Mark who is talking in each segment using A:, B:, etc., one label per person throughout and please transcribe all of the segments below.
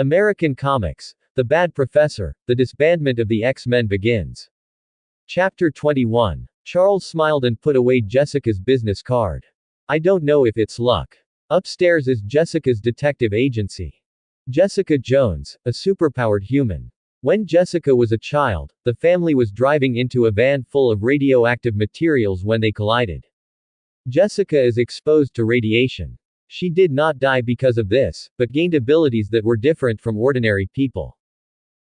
A: American Comics. The Bad Professor, the disbandment of the X-Men begins. Chapter 21. Charles smiled and put away Jessica's business card. I don't know if it's luck. Upstairs is Jessica's detective agency. Jessica Jones, a superpowered human. When Jessica was a child, the family was driving into a van full of radioactive materials when they collided. Jessica is exposed to radiation. She did not die because of this, but gained abilities that were different from ordinary people.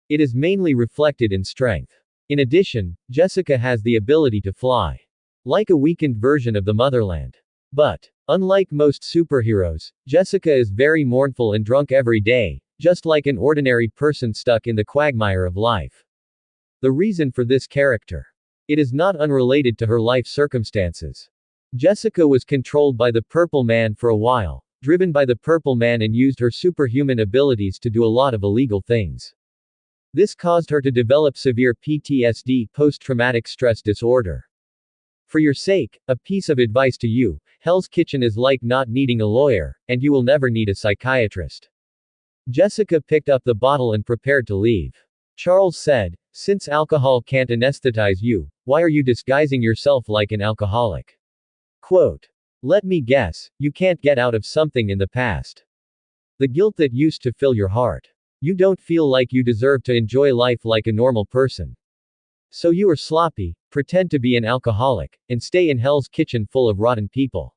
A: It is mainly reflected in strength. In addition, Jessica has the ability to fly. Like a weakened version of the motherland. But, unlike most superheroes, Jessica is very mournful and drunk every day, just like an ordinary person stuck in the quagmire of life. The reason for this character. It is not unrelated to her life circumstances. Jessica was controlled by the Purple Man for a while, driven by the Purple Man, and used her superhuman abilities to do a lot of illegal things. This caused her to develop severe PTSD, post-traumatic stress disorder. For your sake, a piece of advice to you: Hell's Kitchen is like not needing a lawyer, and you will never need a psychiatrist. Jessica picked up the bottle and prepared to leave. Charles said, since alcohol can't anesthetize you, why are you disguising yourself like an alcoholic? Quote. Let me guess, you can't get out of something in the past. The guilt that used to fill your heart. You don't feel like you deserve to enjoy life like a normal person. So you are sloppy, pretend to be an alcoholic, and stay in Hell's Kitchen full of rotten people.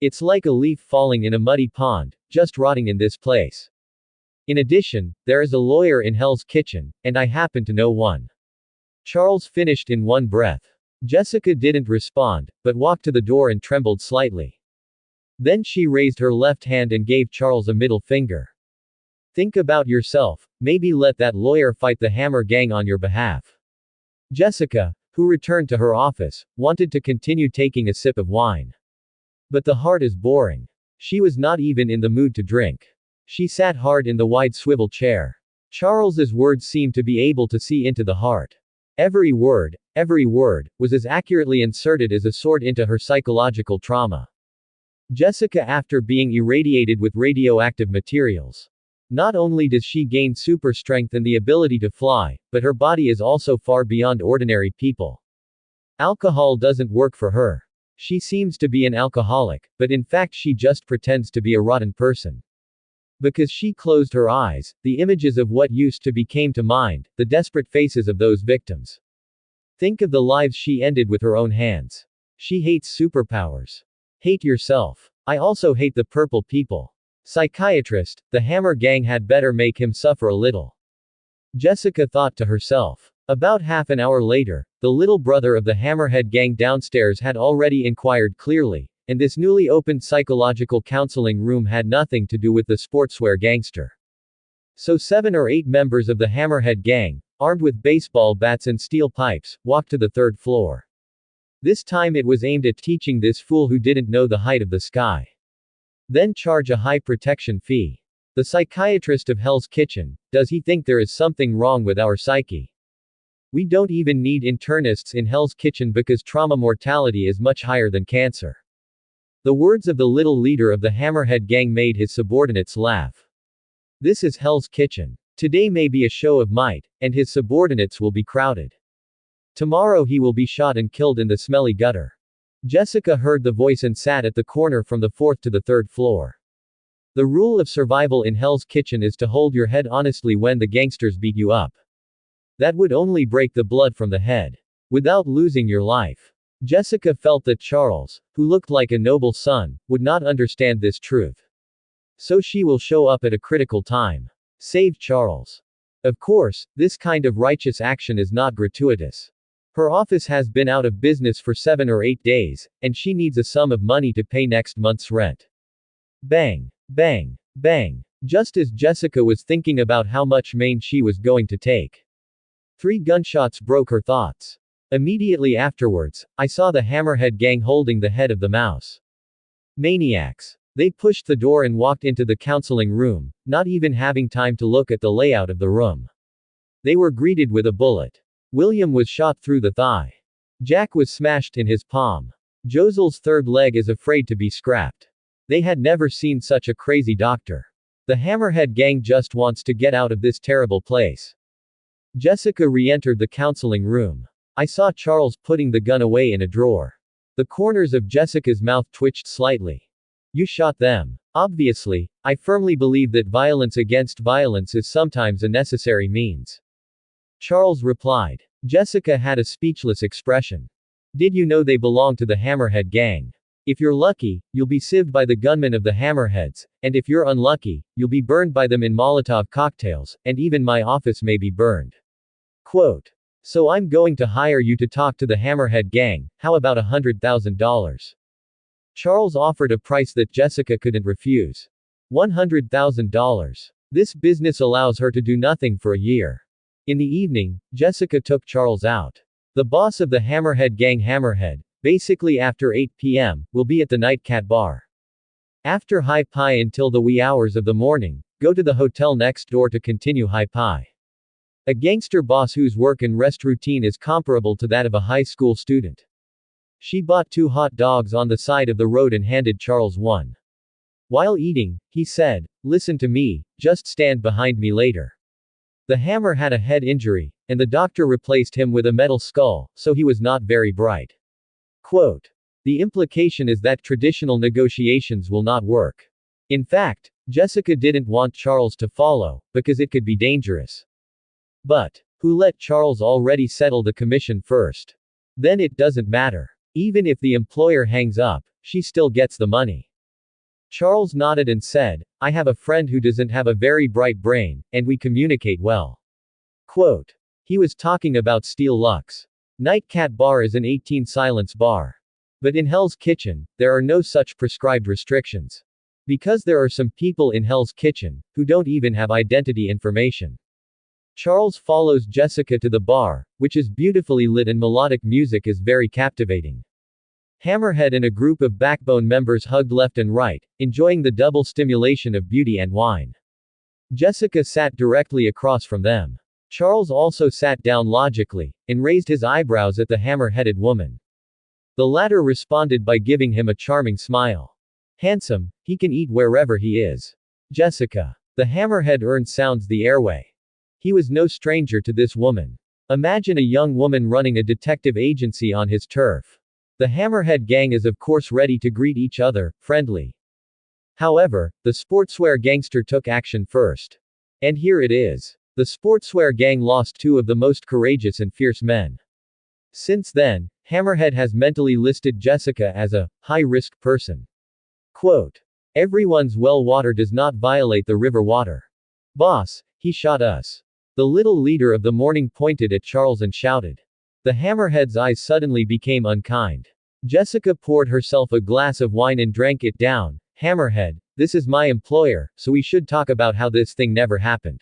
A: It's like a leaf falling in a muddy pond, just rotting in this place. In addition, there is a lawyer in Hell's Kitchen, and I happen to know one. Charles finished in one breath. Jessica didn't respond, but walked to the door and trembled slightly. Then she raised her left hand and gave Charles a middle finger. Think about yourself, maybe let that lawyer fight the Hammer Gang on your behalf. Jessica, who returned to her office, wanted to continue taking a sip of wine. But the heart is boring. She was not even in the mood to drink. She sat hard in the wide swivel chair. Charles's words seemed to be able to see into the heart. Every word, was as accurately inserted as a sword into her psychological trauma. Jessica, after being irradiated with radioactive materials. Not only does she gain super strength and the ability to fly, but her body is also far beyond ordinary people. Alcohol doesn't work for her. She seems to be an alcoholic, but in fact she just pretends to be a rotten person. Because she closed her eyes, the images of what used to be came to mind, the desperate faces of those victims. Think of the lives she ended with her own hands. She hates superpowers. Hate yourself. I also hate the purple people. Psychiatrist, the Hammer Gang had better make him suffer a little. Jessica thought to herself. About half an hour later, the little brother of the Hammerhead Gang downstairs had already inquired clearly, and this newly opened psychological counseling room had nothing to do with the sportswear gangster. So 7 or 8 members of the Hammerhead Gang, armed with baseball bats and steel pipes, walked to the 3rd floor. This time it was aimed at teaching this fool who didn't know the height of the sky. Then charge a high protection fee. The psychiatrist of Hell's Kitchen, does he think there is something wrong with our psyche? We don't even need internists in Hell's Kitchen because trauma mortality is much higher than cancer. The words of the little leader of the Hammerhead Gang made his subordinates laugh. This is Hell's Kitchen. Today may be a show of might, and his subordinates will be crowded. Tomorrow he will be shot and killed in the smelly gutter. Jessica heard the voice and sat at the corner from the 4th to the 3rd floor. The rule of survival in Hell's Kitchen is to hold your head honestly when the gangsters beat you up. That would only break the blood from the head. Without losing your life. Jessica felt that Charles, who looked like a noble son, would not understand this truth. So she will show up at a critical time. Save Charles. Of course, this kind of righteous action is not gratuitous. Her office has been out of business for 7 or 8 days, and she needs a sum of money to pay next month's rent. Bang, bang, bang. Just as Jessica was thinking about how much main she was going to take. 3 gunshots broke her thoughts. Immediately afterwards, I saw the Hammerhead Gang holding the head of the mouse. Maniacs. They pushed the door and walked into the counseling room, not even having time to look at the layout of the room. They were greeted with a bullet. William was shot through the thigh. Jack was smashed in his palm. Josel's 3rd leg is afraid to be scrapped. They had never seen such a crazy doctor. The Hammerhead gang just wants to get out of this terrible place. Jessica re-entered the counseling room. I saw Charles putting the gun away in a drawer. The corners of Jessica's mouth twitched slightly. You shot them. Obviously, I firmly believe that violence against violence is sometimes a necessary means. Charles replied. Jessica had a speechless expression. Did you know they belong to the Hammerhead gang? If you're lucky, you'll be sieved by the gunmen of the Hammerheads, and if you're unlucky, you'll be burned by them in Molotov cocktails, and even my office may be burned. Quote. So I'm going to hire you to talk to the Hammerhead gang, how about $100,000? Charles offered a price that Jessica couldn't refuse. $100,000. This business allows her to do nothing for a year. In the evening, Jessica took Charles out. The boss of the Hammerhead gang, Hammerhead, basically after 8 p.m., will be at the Nightcat bar. After high pie until the wee hours of the morning, go to the hotel next door to continue high pie. A gangster boss whose work and rest routine is comparable to that of a high school student. She bought 2 hot dogs on the side of the road and handed Charles one. While eating, he said, listen to me, just stand behind me later. The hammer had a head injury, and the doctor replaced him with a metal skull, so he was not very bright. Quote. The implication is that traditional negotiations will not work. In fact, Jessica didn't want Charles to follow, because it could be dangerous. But, who let Charles already settle the commission first? Then it doesn't matter. Even if the employer hangs up, she still gets the money. Charles nodded and said, I have a friend who doesn't have a very bright brain, and we communicate well. Quote. He was talking about Steel Lux. Nightcat Bar is an 18 silence bar. But in Hell's Kitchen, there are no such prescribed restrictions. Because there are some people in Hell's Kitchen, who don't even have identity information. Charles follows Jessica to the bar, which is beautifully lit and melodic music is very captivating. Hammerhead and a group of Backbone members hugged left and right, enjoying the double stimulation of beauty and wine. Jessica sat directly across from them. Charles also sat down logically, and raised his eyebrows at the hammer-headed woman. The latter responded by giving him a charming smile. Handsome, he can eat wherever he is. Jessica. The hammerhead earned sounds the airway. He was no stranger to this woman. Imagine a young woman running a detective agency on his turf. The Hammerhead gang is of course ready to greet each other, friendly. However, the sportswear gangster took action first. And here it is. The sportswear gang lost 2 of the most courageous and fierce men. Since then, Hammerhead has mentally listed Jessica as a high-risk person. Quote. Everyone's well water does not violate the river water. Boss, he shot us. The little leader of the morning pointed at Charles and shouted. The hammerhead's eyes suddenly became unkind. Jessica poured herself a glass of wine and drank it down. Hammerhead, this is my employer, so we should talk about how this thing never happened.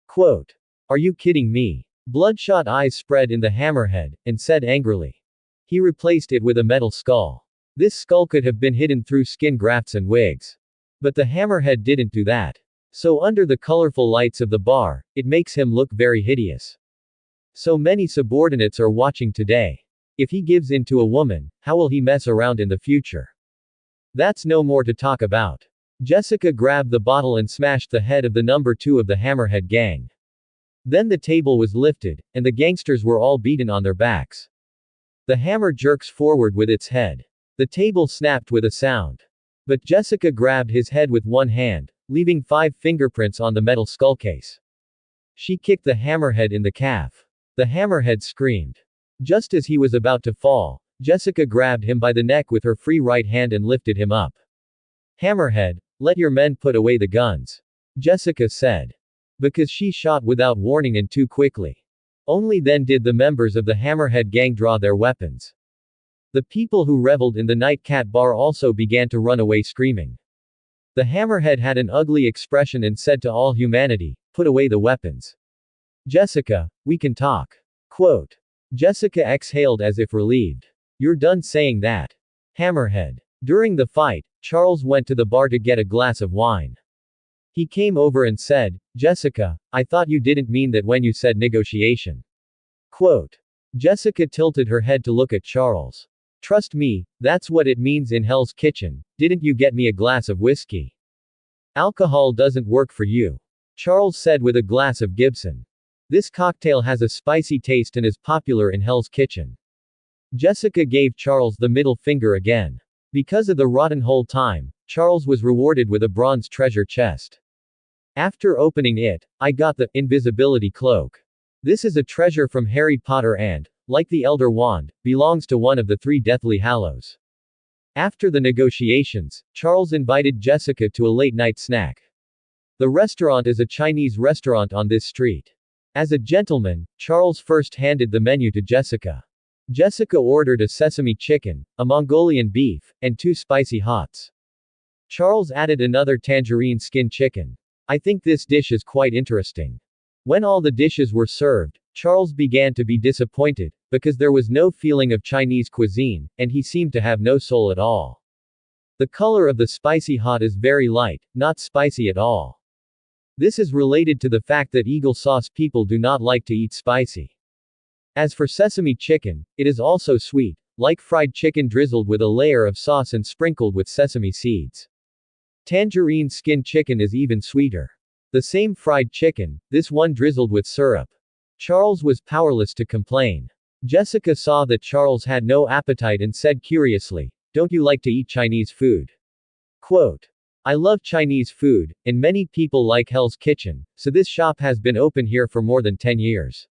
A: Quote. Are you kidding me? Bloodshot eyes spread in the hammerhead, and said angrily. He replaced it with a metal skull. This skull could have been hidden through skin grafts and wigs. But the hammerhead didn't do that. So under the colorful lights of the bar, it makes him look very hideous. So many subordinates are watching today. If he gives in to a woman, how will he mess around in the future? That's no more to talk about. Jessica grabbed the bottle and smashed the head of the number 2 of the Hammerhead gang. Then the table was lifted, and the gangsters were all beaten on their backs. The hammer jerks forward with its head. The table snapped with a sound. But Jessica grabbed his head with one hand, leaving 5 fingerprints on the metal skull case. She kicked the hammerhead in the calf. The hammerhead screamed. Just as he was about to fall, Jessica grabbed him by the neck with her free right hand and lifted him up. Hammerhead, let your men put away the guns. Jessica said. Because she shot without warning and too quickly. Only then did the members of the Hammerhead gang draw their weapons. The people who reveled in the Nightcat Bar also began to run away screaming. The hammerhead had an ugly expression and said to all humanity, put away the weapons. Jessica, we can talk. Quote. Jessica exhaled as if relieved. You're done saying that. Hammerhead. During the fight, Charles went to the bar to get a glass of wine. He came over and said, Jessica, I thought you didn't mean that when you said negotiation. Quote. Jessica tilted her head to look at Charles. Trust me, that's what it means in Hell's Kitchen. Didn't you get me a glass of whiskey? Alcohol doesn't work for you. Charles said with a glass of Gibson. This cocktail has a spicy taste and is popular in Hell's Kitchen. Jessica gave Charles the middle finger again. Because of the rotten whole time, Charles was rewarded with a bronze treasure chest. After opening it, I got the invisibility cloak. This is a treasure from Harry Potter and, like the Elder Wand, belongs to one of the 3 Deathly Hallows. After the negotiations, Charles invited Jessica to a late-night snack. The restaurant is a Chinese restaurant on this street. As a gentleman, Charles first handed the menu to Jessica. Jessica ordered a sesame chicken, a Mongolian beef, and 2 spicy hots. Charles added another tangerine skin chicken. I think this dish is quite interesting. When all the dishes were served, Charles began to be disappointed, because there was no feeling of Chinese cuisine, and he seemed to have no soul at all. The color of the spicy hot is very light, not spicy at all. This is related to the fact that eagle sauce people do not like to eat spicy. As for sesame chicken, it is also sweet, like fried chicken drizzled with a layer of sauce and sprinkled with sesame seeds. Tangerine skin chicken is even sweeter. The same fried chicken, this one drizzled with syrup. Charles was powerless to complain. Jessica saw that Charles had no appetite and said curiously, "Don't you like to eat Chinese food?" Quote, "I love Chinese food, and many people like Hell's Kitchen, so this shop has been open here for more than 10 years.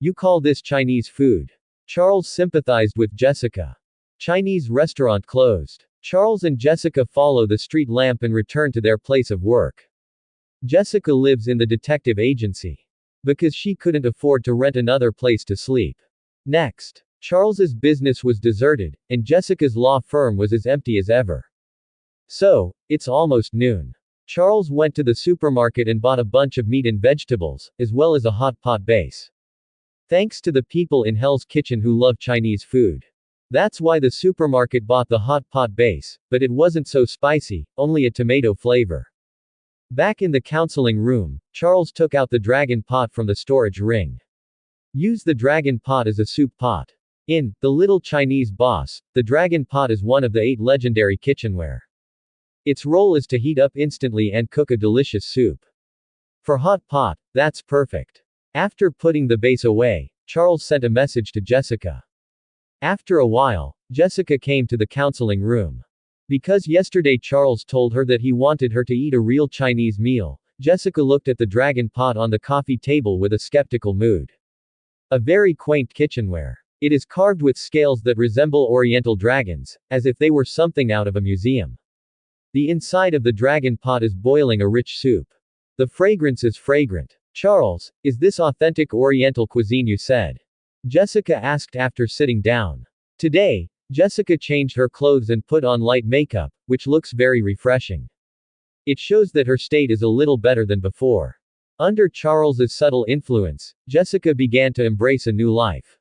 A: You call this Chinese food?" Charles sympathized with Jessica. Chinese restaurant closed. Charles and Jessica follow the street lamp and return to their place of work. Jessica lives in the detective agency. Because she couldn't afford to rent another place to sleep. Next, Charles's business was deserted, and Jessica's law firm was as empty as ever. So, it's almost noon. Charles went to the supermarket and bought a bunch of meat and vegetables, as well as a hot pot base. Thanks to the people in Hell's Kitchen who love Chinese food. That's why the supermarket bought the hot pot base, but it wasn't so spicy, only a tomato flavor. Back in the counseling room, Charles took out the dragon pot from the storage ring. Use the dragon pot as a soup pot. In The Little Chinese Boss, the dragon pot is one of the 8 legendary kitchenware. Its role is to heat up instantly and cook a delicious soup. For hot pot, that's perfect. After putting the base away, Charles sent a message to Jessica. After a while, Jessica came to the counseling room. Because yesterday Charles told her that he wanted her to eat a real Chinese meal, Jessica looked at the dragon pot on the coffee table with a skeptical mood. A very quaint kitchenware. It is carved with scales that resemble oriental dragons, as if they were something out of a museum. The inside of the dragon pot is boiling a rich soup. The fragrance is fragrant. Charles, is this authentic oriental cuisine you said? Jessica asked after sitting down. Today, Jessica changed her clothes and put on light makeup, which looks very refreshing. It shows that her state is a little better than before. Under Charles's subtle influence, Jessica began to embrace a new life.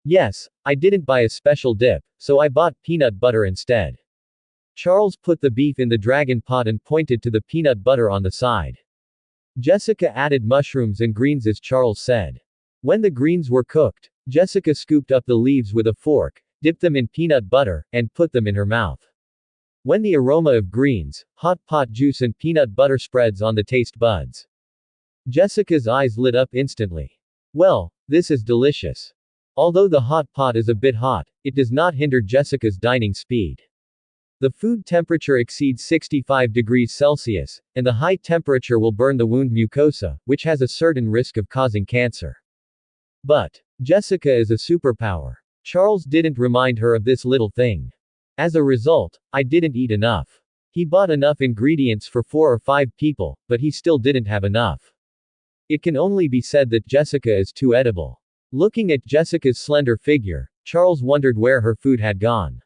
A: Yes, I didn't buy a special dip, so I bought peanut butter instead. Charles put the beef in the dragon pot and pointed to the peanut butter on the side. Jessica added mushrooms and greens as Charles said. When the greens were cooked, Jessica scooped up the leaves with a fork, dipped them in peanut butter, and put them in her mouth. When the aroma of greens, hot pot juice and peanut butter spreads on the taste buds, Jessica's eyes lit up instantly. Well, this is delicious. Although the hot pot is a bit hot, it does not hinder Jessica's dining speed. The food temperature exceeds 65 degrees Celsius, and the high temperature will burn the wound mucosa, which has a certain risk of causing cancer. But Jessica is a superpower. Charles didn't remind her of this little thing. As a result, I didn't eat enough. He bought enough ingredients for 4 or 5 people, but he still didn't have enough. It can only be said that Jessica is too edible. Looking at Jessica's slender figure, Charles wondered where her food had gone.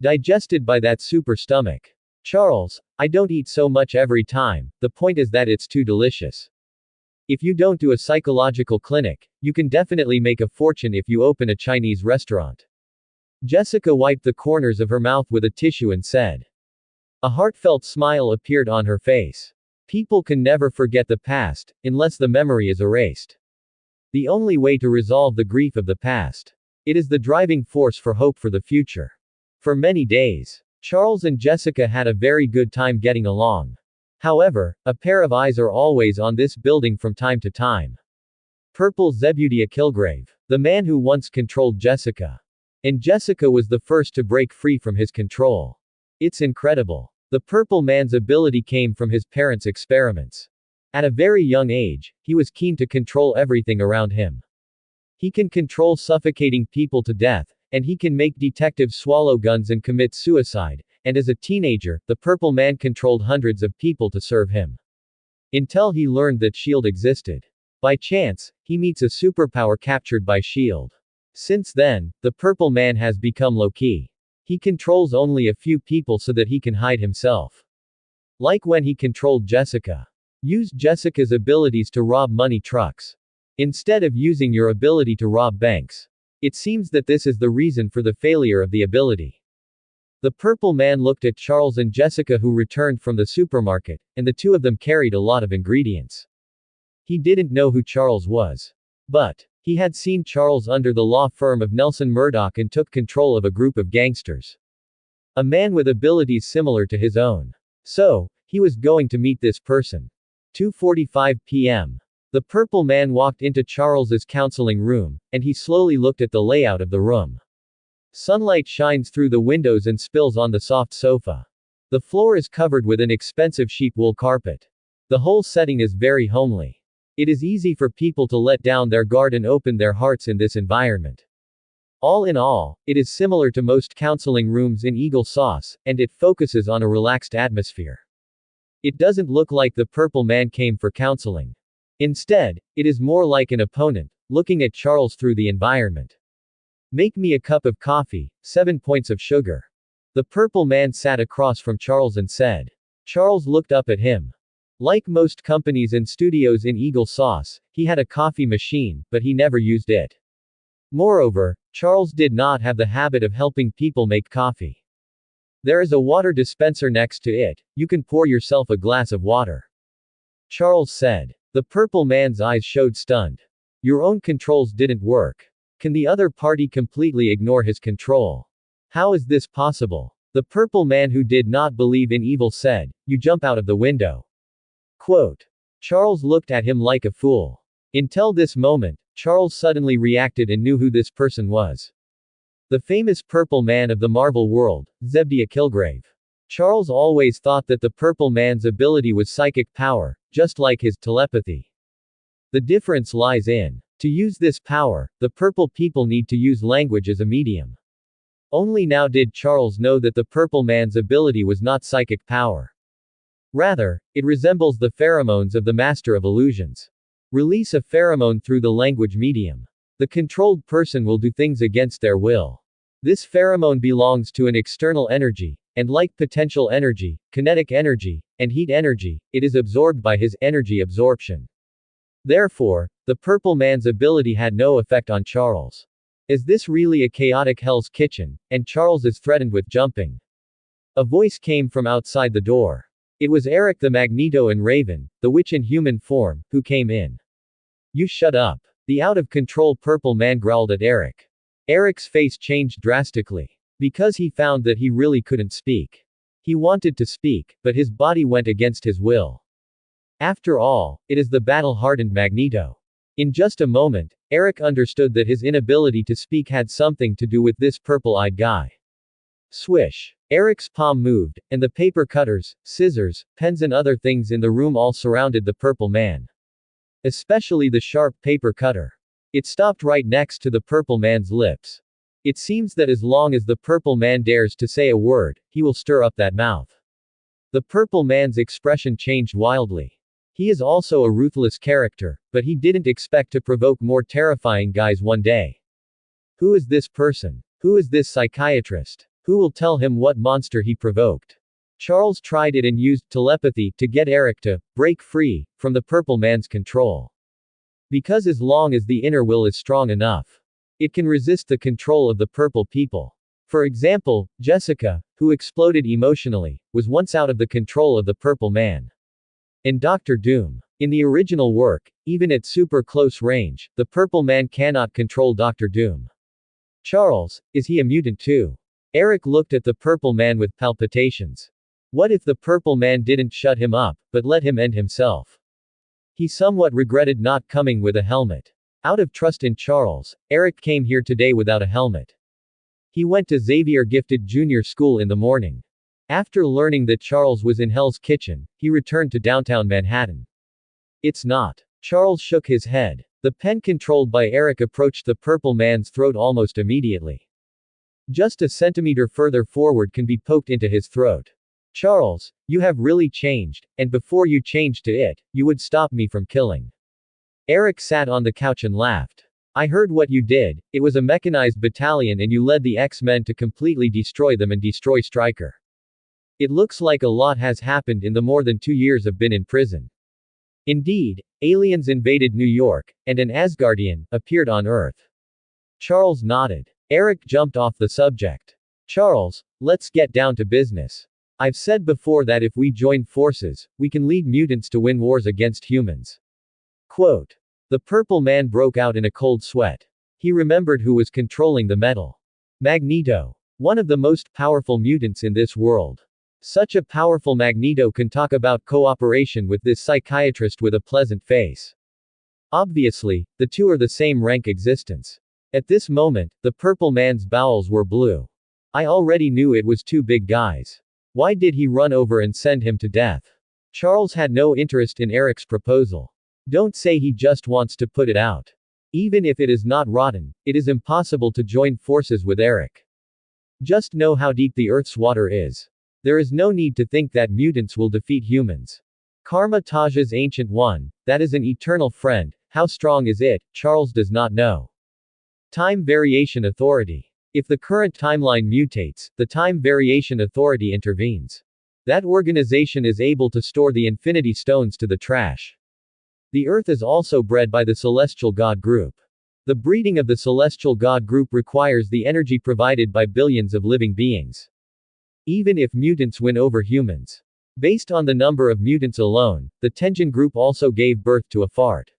A: Digested by that super stomach. Charles, I don't eat so much every time, the point is that it's too delicious. If you don't do a psychological clinic, you can definitely make a fortune if you open a Chinese restaurant. Jessica wiped the corners of her mouth with a tissue and said. A heartfelt smile appeared on her face. People can never forget the past, unless the memory is erased. The only way to resolve the grief of the past. It is the driving force for hope for the future. For many days, Charles and Jessica had a very good time getting along. However, a pair of eyes are always on this building from time to time. Purple Zebudia Kilgrave. The man who once controlled Jessica. And Jessica was the first to break free from his control. It's incredible. The Purple Man's ability came from his parents' experiments. At a very young age, he was keen to control everything around him. He can control suffocating people to death, and he can make detectives swallow guns and commit suicide, and as a teenager, the Purple Man controlled hundreds of people to serve him. Until he learned that S.H.I.E.L.D. existed. By chance, he meets a superpower captured by S.H.I.E.L.D. Since then, the Purple Man has become low-key. He controls only a few people so that he can hide himself. Like when he controlled Jessica. Use Jessica's abilities to rob money trucks. Instead of using your ability to rob banks. It seems that this is the reason for the failure of the ability. The Purple Man looked at Charles and Jessica, who returned from the supermarket, and the two of them carried a lot of ingredients. He didn't know who Charles was. But he had seen Charles under the law firm of Nelson Murdoch and took control of a group of gangsters. A man with abilities similar to his own. So, he was going to meet this person. 2:45 p.m. The Purple Man walked into Charles's counseling room, and he slowly looked at the layout of the room. Sunlight shines through the windows and spills on the soft sofa. The floor is covered with an expensive sheep wool carpet. The whole setting is very homely. It is easy for people to let down their guard and open their hearts in this environment. All in all, it is similar to most counseling rooms in Eagle Sauce, and it focuses on a relaxed atmosphere. It doesn't look like the Purple Man came for counseling. Instead, it is more like an opponent, looking at Charles through the environment. Make me a cup of coffee, 7 points of sugar. The Purple Man sat across from Charles and said. Charles looked up at him. Like most companies and studios in Eagle Sauce, he had a coffee machine, but he never used it. Moreover, Charles did not have the habit of helping people make coffee. There is a water dispenser next to it, you can pour yourself a glass of water. Charles said. The Purple Man's eyes showed stunned. Your own controls didn't work. Can the other party completely ignore his control? How is this possible? The Purple Man, who did not believe in evil, said, you jump out of the window. Quote. Charles looked at him like a fool. Until this moment, Charles suddenly reacted and knew who this person was. The famous Purple Man of the Marvel world, Zebudia Kilgrave. Charles always thought that the Purple Man's ability was psychic power, just like his telepathy. The difference lies in, to use this power, the purple people need to use language as a medium. Only now did Charles know that the Purple Man's ability was not psychic power. Rather, it resembles the pheromones of the Master of Illusions. Release a pheromone through the language medium. The controlled person will do things against their will. This pheromone belongs to an external energy, and like potential energy, kinetic energy, and heat energy, it is absorbed by his energy absorption. Therefore, the Purple Man's ability had no effect on Charles. Is this really a chaotic Hell's Kitchen, and Charles is threatened with jumping? A voice came from outside the door. It was Eric the Magneto and Raven, the witch in human form, who came in. You shut up. The out-of-control Purple Man growled at Eric. Eric's face changed drastically. Because he found that he really couldn't speak. He wanted to speak, but his body went against his will. After all, it is the battle-hardened Magneto. In just a moment, Eric understood that his inability to speak had something to do with this purple-eyed guy. Swish. Eric's palm moved, and the paper cutters, scissors, pens and other things in the room all surrounded the Purple Man. Especially the sharp paper cutter. It stopped right next to the Purple Man's lips. It seems that as long as the Purple Man dares to say a word, he will stir up that mouth. The Purple Man's expression changed wildly. He is also a ruthless character, but he didn't expect to provoke more terrifying guys one day. Who is this person? Who is this psychiatrist? Who will tell him what monster he provoked? Charles tried it and used telepathy to get Eric to break free from the Purple Man's control. Because as long as the inner will is strong enough, it can resist the control of the purple people. For example, Jessica, who exploded emotionally, was once out of the control of the Purple Man. And Dr. Doom. In the original work, even at super close range, the Purple Man cannot control Dr. Doom. Charles, is he a mutant too? Eric looked at the Purple Man with palpitations. What if the purple man didn't shut him up, but let him end himself? He somewhat regretted not coming with a helmet. Out of trust in Charles, Eric came here today without a helmet. He went to Xavier Gifted Junior School in the morning. After learning that Charles was in Hell's Kitchen, he returned to downtown Manhattan. It's not. Charles shook his head. The pen controlled by Eric approached the purple man's throat almost immediately. Just a centimeter further forward can be poked into his throat. Charles, you have really changed, and before you changed to it, you would stop me from killing. Eric sat on the couch and laughed. I heard what you did. It was a mechanized battalion and you led the X-Men to completely destroy them and destroy Stryker. It looks like a lot has happened in the more than 2 years I've been in prison. Indeed, aliens invaded New York, and an Asgardian appeared on Earth. Charles nodded. Eric jumped off the subject. Charles, let's get down to business. I've said before that if we join forces, we can lead mutants to win wars against humans. Quote. The purple man broke out in a cold sweat. He remembered who was controlling the metal. Magneto. One of the most powerful mutants in this world. Such a powerful Magneto can talk about cooperation with this psychiatrist with a pleasant face. Obviously, the two are the same rank existence. At this moment, the purple man's bowels were blue. I already knew it was two big guys. Why did he run over and send him to death? Charles had no interest in Eric's proposal. Don't say he just wants to put it out. Even if it is not rotten, it is impossible to join forces with Eric. Just know how deep the Earth's water is. There is no need to think that mutants will defeat humans. Karma Taja's Ancient One, that is an eternal friend, how strong is it, Charles does not know. Time Variation Authority. If the current timeline mutates, the Time Variation Authority intervenes. That organization is able to store the Infinity Stones to the trash. The Earth is also bred by the Celestial God Group. The breeding of the Celestial God Group requires the energy provided by billions of living beings. Even if mutants win over humans. Based on the number of mutants alone, the Tenjin group also gave birth to a fart.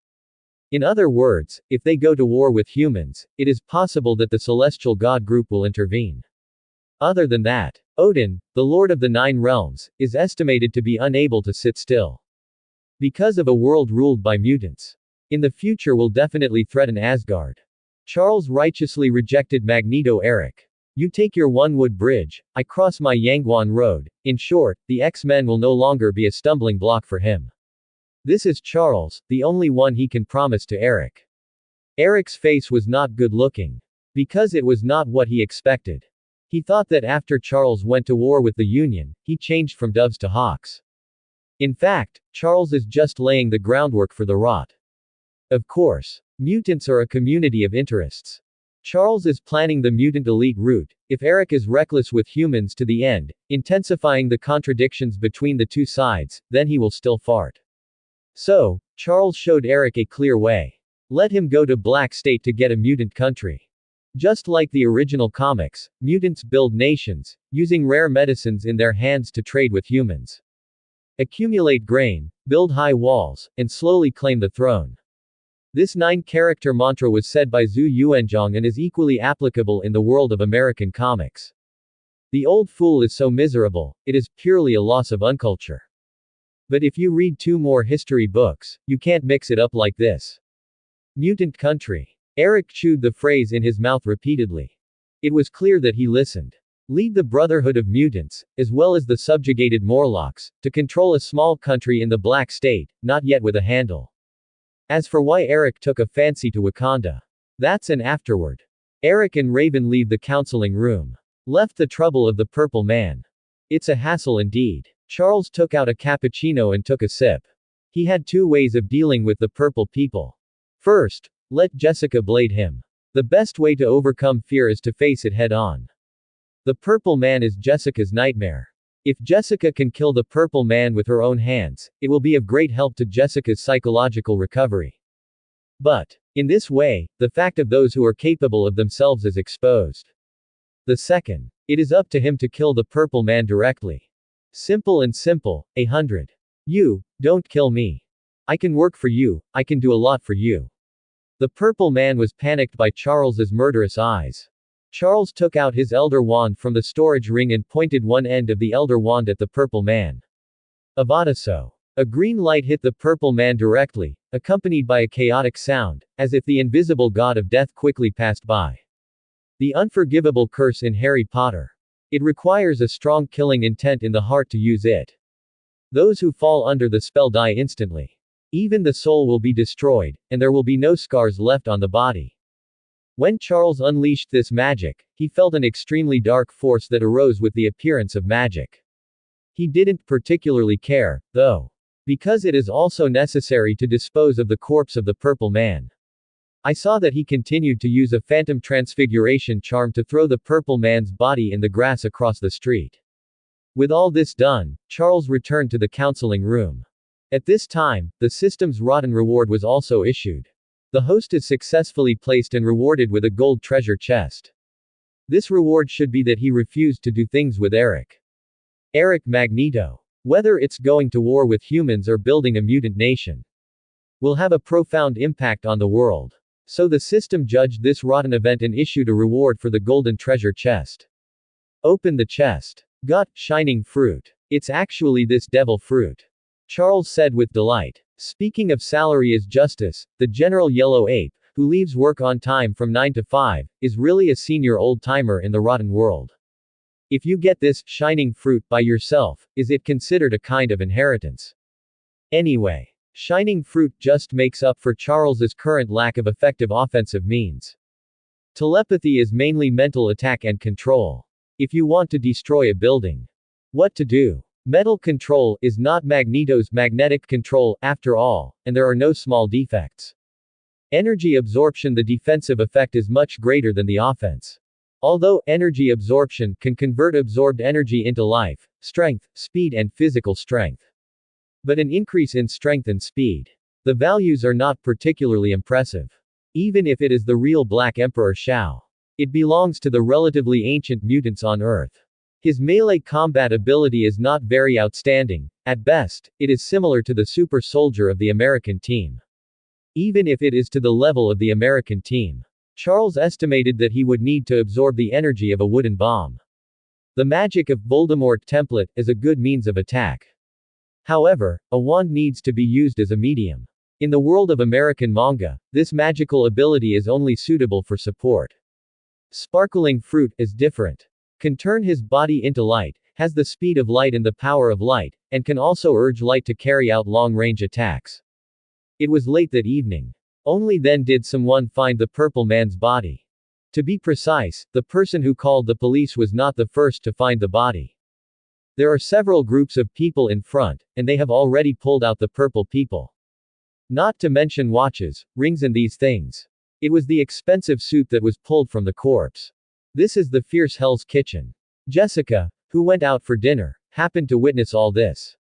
A: In other words, if they go to war with humans, it is possible that the Celestial God group will intervene. Other than that, Odin, the Lord of the Nine Realms, is estimated to be unable to sit still. Because of a world ruled by mutants. In the future will definitely threaten Asgard. Charles righteously rejected Magneto. Eric. You take your One-Wood Bridge, I cross my Yangguan Road. In short, the X-Men will no longer be a stumbling block for him. This is Charles, the only one he can promise to Eric. Eric's face was not good looking. Because it was not what he expected. He thought that after Charles went to war with the Union, he changed from doves to hawks. In fact, Charles is just laying the groundwork for the rot. Of course. Mutants are a community of interests. Charles is planning the mutant elite route. If Eric is reckless with humans to the end, intensifying the contradictions between the two sides, then he will still fart. So, Charles showed Eric a clear way. Let him go to Black State to get a mutant country. Just like the original comics, mutants build nations, using rare medicines in their hands to trade with humans. Accumulate grain, build high walls, and slowly claim the throne. This 9-character mantra was said by Zhu Yuanzhang and is equally applicable in the world of American comics. The old fool is so miserable, it is purely a loss of unculture. But if you read 2 more history books, you can't mix it up like this. Mutant country. Eric chewed the phrase in his mouth repeatedly. It was clear that he listened. Lead the Brotherhood of Mutants, as well as the subjugated Morlocks, to control a small country in the Black State, not yet with a handle. As for why Eric took a fancy to Wakanda. That's an afterward. Eric and Raven leave the counseling room. Left the trouble of the purple man. It's a hassle indeed. Charles took out a cappuccino and took a sip. He had 2 ways of dealing with the purple people. First, let Jessica blade him. The best way to overcome fear is to face it head on. The purple man is Jessica's nightmare. If Jessica can kill the purple man with her own hands, it will be of great help to Jessica's psychological recovery. But, in this way, the fact of those who are capable of themselves is exposed. The second, it is up to him to kill the purple man directly. Simple and simple, 100. You, don't kill me. I can work for you, I can do a lot for you. The purple man was panicked by Charles's murderous eyes. Charles took out his elder wand from the storage ring and pointed one end of the elder wand at the purple man. Avada so. A green light hit the purple man directly, accompanied by a chaotic sound, as if the invisible god of death quickly passed by. The unforgivable curse in Harry Potter. It requires a strong killing intent in the heart to use it. Those who fall under the spell die instantly. Even the soul will be destroyed, and there will be no scars left on the body. When Charles unleashed this magic, he felt an extremely dark force that arose with the appearance of magic. He didn't particularly care, though. Because it is also necessary to dispose of the corpse of the purple man. I saw that he continued to use a phantom transfiguration charm to throw the purple man's body in the grass across the street. With all this done, Charles returned to the counseling room. At this time, the system's rotten reward was also issued. The host is successfully placed and rewarded with a gold treasure chest. This reward should be that he refused to do things with Eric. Eric Magneto. Whether it's going to war with humans or building a mutant nation, will have a profound impact on the world. So the system judged this rotten event and issued a reward for the golden treasure chest. Open the chest. Got shining fruit. It's actually this devil fruit. Charles said with delight. Speaking of salary is justice, the General Yellow Ape, who leaves work on time from 9 to 5, is really a senior old-timer in the rotten world. If you get this shining fruit by yourself, is it considered a kind of inheritance? Anyway, shining fruit just makes up for Charles's current lack of effective offensive means. Telepathy is mainly mental attack and control. If you want to destroy a building, what to do? Metal control is not Magneto's magnetic control, after all, and there are no small defects. Energy absorption. The defensive effect is much greater than the offense. Although energy absorption can convert absorbed energy into life, strength, speed, and physical strength. But an increase in strength and speed. The values are not particularly impressive. Even if it is the real Black Emperor Shao. It belongs to the relatively ancient mutants on Earth. His melee combat ability is not very outstanding. At best, it is similar to the super soldier of the American team. Even if it is to the level of the American team. Charles estimated that he would need to absorb the energy of a wooden bomb. The magic of Voldemort template is a good means of attack. However, a wand needs to be used as a medium. In the world of American manga, this magical ability is only suitable for support. Sparkling fruit is different. Can turn his body into light, has the speed of light and the power of light, and can also urge light to carry out long-range attacks. It was late that evening. Only then did someone find the purple man's body. To be precise, the person who called the police was not the first to find the body. There are several groups of people in front, and they have already pulled out the purple people. Not to mention watches, rings and these things. It was the expensive suit that was pulled from the corpse. This is the fierce Hell's Kitchen. Jessica, who went out for dinner, happened to witness all this.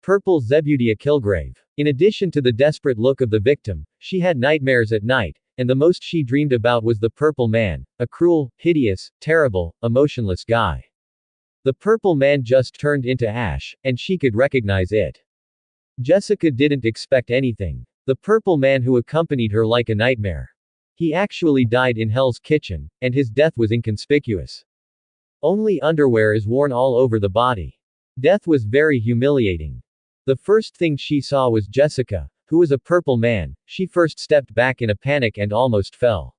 A: Purple Zebudia Kilgrave. In addition to the desperate look of the victim, she had nightmares at night, and the most she dreamed about was the purple man, a cruel, hideous, terrible, emotionless guy. The purple man just turned into ash, and she could recognize it. Jessica didn't expect anything. The purple man who accompanied her like a nightmare. He actually died in Hell's Kitchen, and his death was inconspicuous. Only underwear is worn all over the body. Death was very humiliating. The first thing she saw was Jessica, who was a purple man. She first stepped back in a panic and almost fell.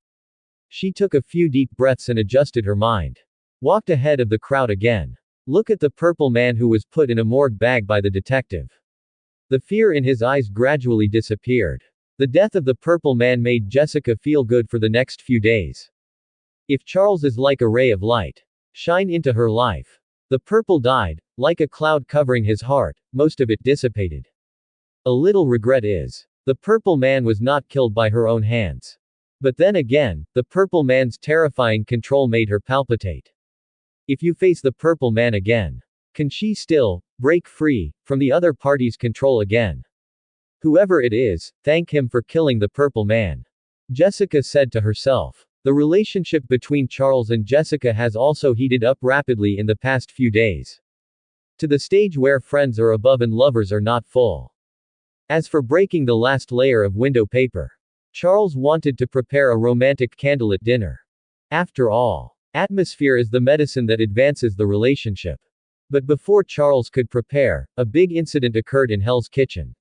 A: She took a few deep breaths and adjusted her mind. Walked ahead of the crowd again. Look at the purple man who was put in a morgue bag by the detective. The fear in his eyes gradually disappeared. The death of the purple man made Jessica feel good for the next few days. If Charles is like a ray of light, shine into her life. The purple died, like a cloud covering his heart, most of it dissipated. A little regret is, the purple man was not killed by her own hands. But then again, the purple man's terrifying control made her palpitate. If you face the purple man again, can she still break free from the other party's control again? Whoever it is, thank him for killing the purple man. Jessica said to herself. The relationship between Charles and Jessica has also heated up rapidly in the past few days. To the stage where friends are above and lovers are not full. As for breaking the last layer of window paper, Charles wanted to prepare a romantic candlelit dinner. After all, Atmosphere is the medicine that advances the relationship. But before Charles could prepare, a big incident occurred in Hell's Kitchen.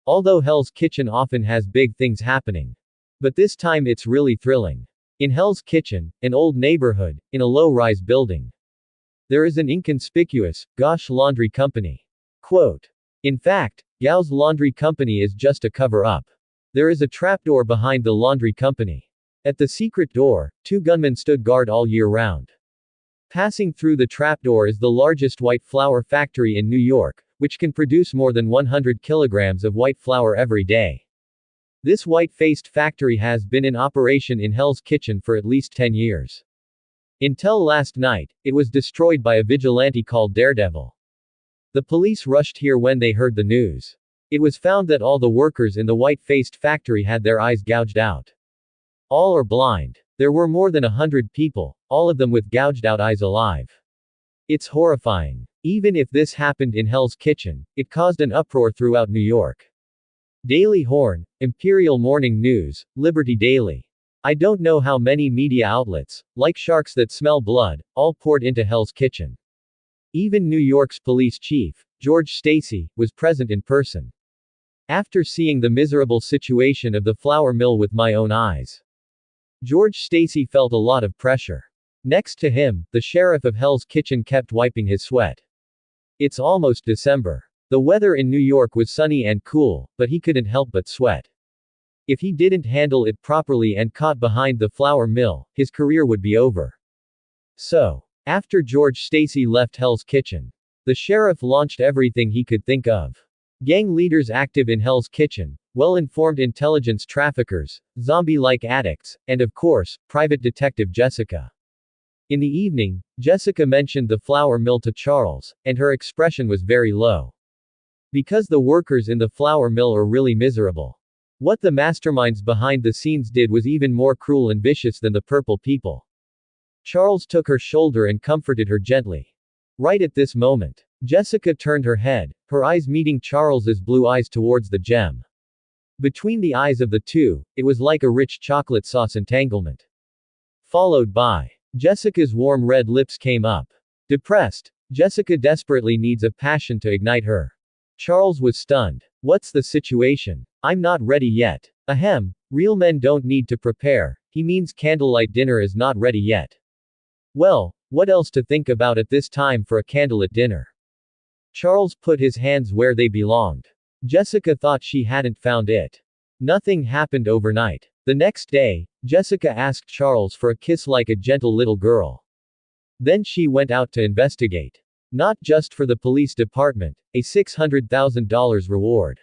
A: Although Hell's Kitchen often has big things happening. But this time it's really thrilling. In Hell's Kitchen, an old neighborhood, in a low-rise building, there is an inconspicuous, Gauche laundry company. Quote. In fact, Gao's laundry company is just a cover-up. There is a trapdoor behind the laundry company. At the secret door, 2 gunmen stood guard all year round. Passing through the trapdoor is the largest white flour factory in New York, which can produce more than 100 kilograms of white flour every day. This white-faced factory has been in operation in Hell's Kitchen for at least 10 years. Until last night, it was destroyed by a vigilante called Daredevil. The police rushed here when they heard the news. It was found that all the workers in the white-faced factory had their eyes gouged out. All are blind. There were more than 100 people, all of them with gouged out eyes alive. It's horrifying. Even if this happened in Hell's Kitchen, it caused an uproar throughout New York. Daily Horn, Imperial Morning News, Liberty Daily. I don't know how many media outlets, like sharks that smell blood, all poured into Hell's Kitchen. Even New York's police chief, George Stacy, was present in person. After seeing the miserable situation of the flour mill with my own eyes, George Stacy felt a lot of pressure. Next to him, the sheriff of Hell's Kitchen kept wiping his sweat. It's almost December. The weather in New York was sunny and cool, but he couldn't help but sweat. If he didn't handle it properly and caught behind the flour mill, his career would be over. So, after George Stacy left Hell's Kitchen, the sheriff launched everything he could think of. Gang leaders active in Hell's Kitchen, well-informed intelligence traffickers, zombie-like addicts, and of course, private detective Jessica. In the evening, Jessica mentioned the flour mill to Charles, and her expression was very low. Because the workers in the flour mill are really miserable. What the masterminds behind the scenes did was even more cruel and vicious than the purple people. Charles took her shoulder and comforted her gently. Right at this moment, Jessica turned her head, her eyes meeting Charles's blue eyes towards the gem. Between the eyes of the two, it was like a rich chocolate sauce entanglement. Followed by, Jessica's warm red lips came up. Depressed, Jessica desperately needs a passion to ignite her. Charles was stunned. What's the situation? I'm not ready yet. Ahem, real men don't need to prepare. He means candlelight dinner is not ready yet. Well, what else to think about at this time for a candlelit dinner? Charles put his hands where they belonged. Jessica thought she hadn't found it. Nothing happened overnight. The next day, Jessica asked Charles for a kiss like a gentle little girl. Then she went out to investigate. Not just for the police department, a $600,000 reward.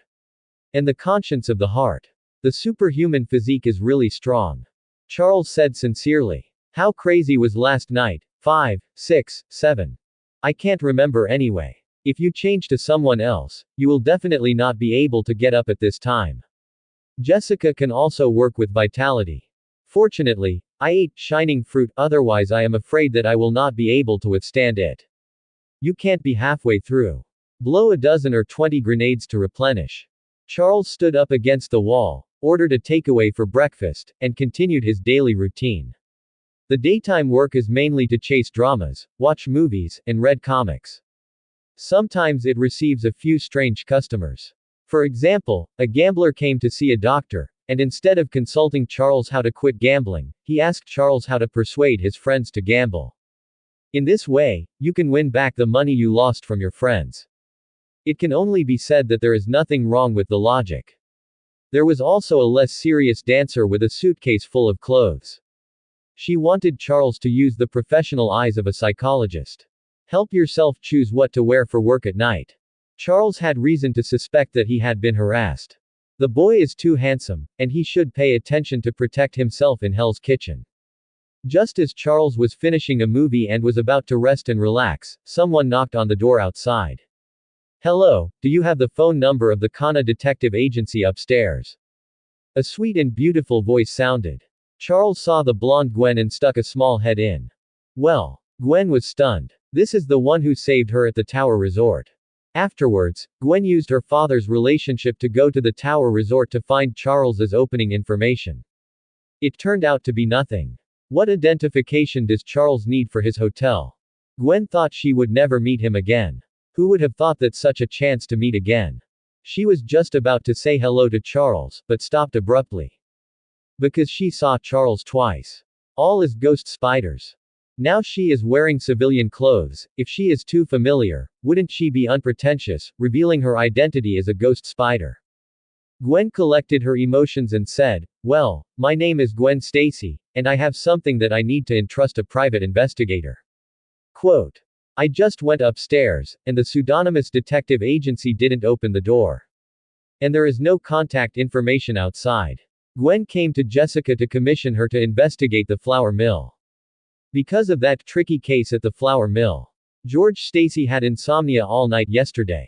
A: And the conscience of the heart. The superhuman physique is really strong. Charles said sincerely. How crazy was last night? 5, 6, 7. I can't remember anyway. If you change to someone else, you will definitely not be able to get up at this time. Jessica can also work with vitality. Fortunately, I ate shining fruit, otherwise I am afraid that I will not be able to withstand it. You can't be halfway through. Blow a dozen or 20 grenades to replenish. Charles stood up against the wall, ordered a takeaway for breakfast, and continued his daily routine. The daytime work is mainly to chase dramas, watch movies, and read comics. Sometimes it receives a few strange customers. For example, a gambler came to see a doctor, and instead of consulting Charles how to quit gambling, he asked Charles how to persuade his friends to gamble. In this way, you can win back the money you lost from your friends. It can only be said that there is nothing wrong with the logic. There was also a less serious dancer with a suitcase full of clothes. She wanted Charles to use the professional eyes of a psychologist. Help yourself choose what to wear for work at night. Charles had reason to suspect that he had been harassed. The boy is too handsome, and he should pay attention to protect himself in Hell's Kitchen. Just as Charles was finishing a movie and was about to rest and relax, someone knocked on the door outside. Hello, do you have the phone number of the Kana Detective Agency upstairs? A sweet and beautiful voice sounded. Charles saw the blonde Gwen and stuck a small head in. Well, Gwen was stunned. This is the one who saved her at the Tower Resort. Afterwards, Gwen used her father's relationship to go to the Tower Resort to find Charles's opening information. It turned out to be nothing. What identification does Charles need for his hotel? Gwen thought she would never meet him again. Who would have thought that such a chance to meet again? She was just about to say hello to Charles, but stopped abruptly. Because she saw Charles twice. All as ghost spiders. Now she is wearing civilian clothes. If she is too familiar, wouldn't she be unpretentious, revealing her identity as a ghost spider? Gwen collected her emotions and said, "Well, my name is Gwen Stacy, and I have something that I need to entrust a private investigator." Quote. I just went upstairs, and the pseudonymous detective agency didn't open the door. And there is no contact information outside. Gwen came to Jessica to commission her to investigate the flour mill. Because of that tricky case at the flour mill. George Stacy had insomnia all night yesterday.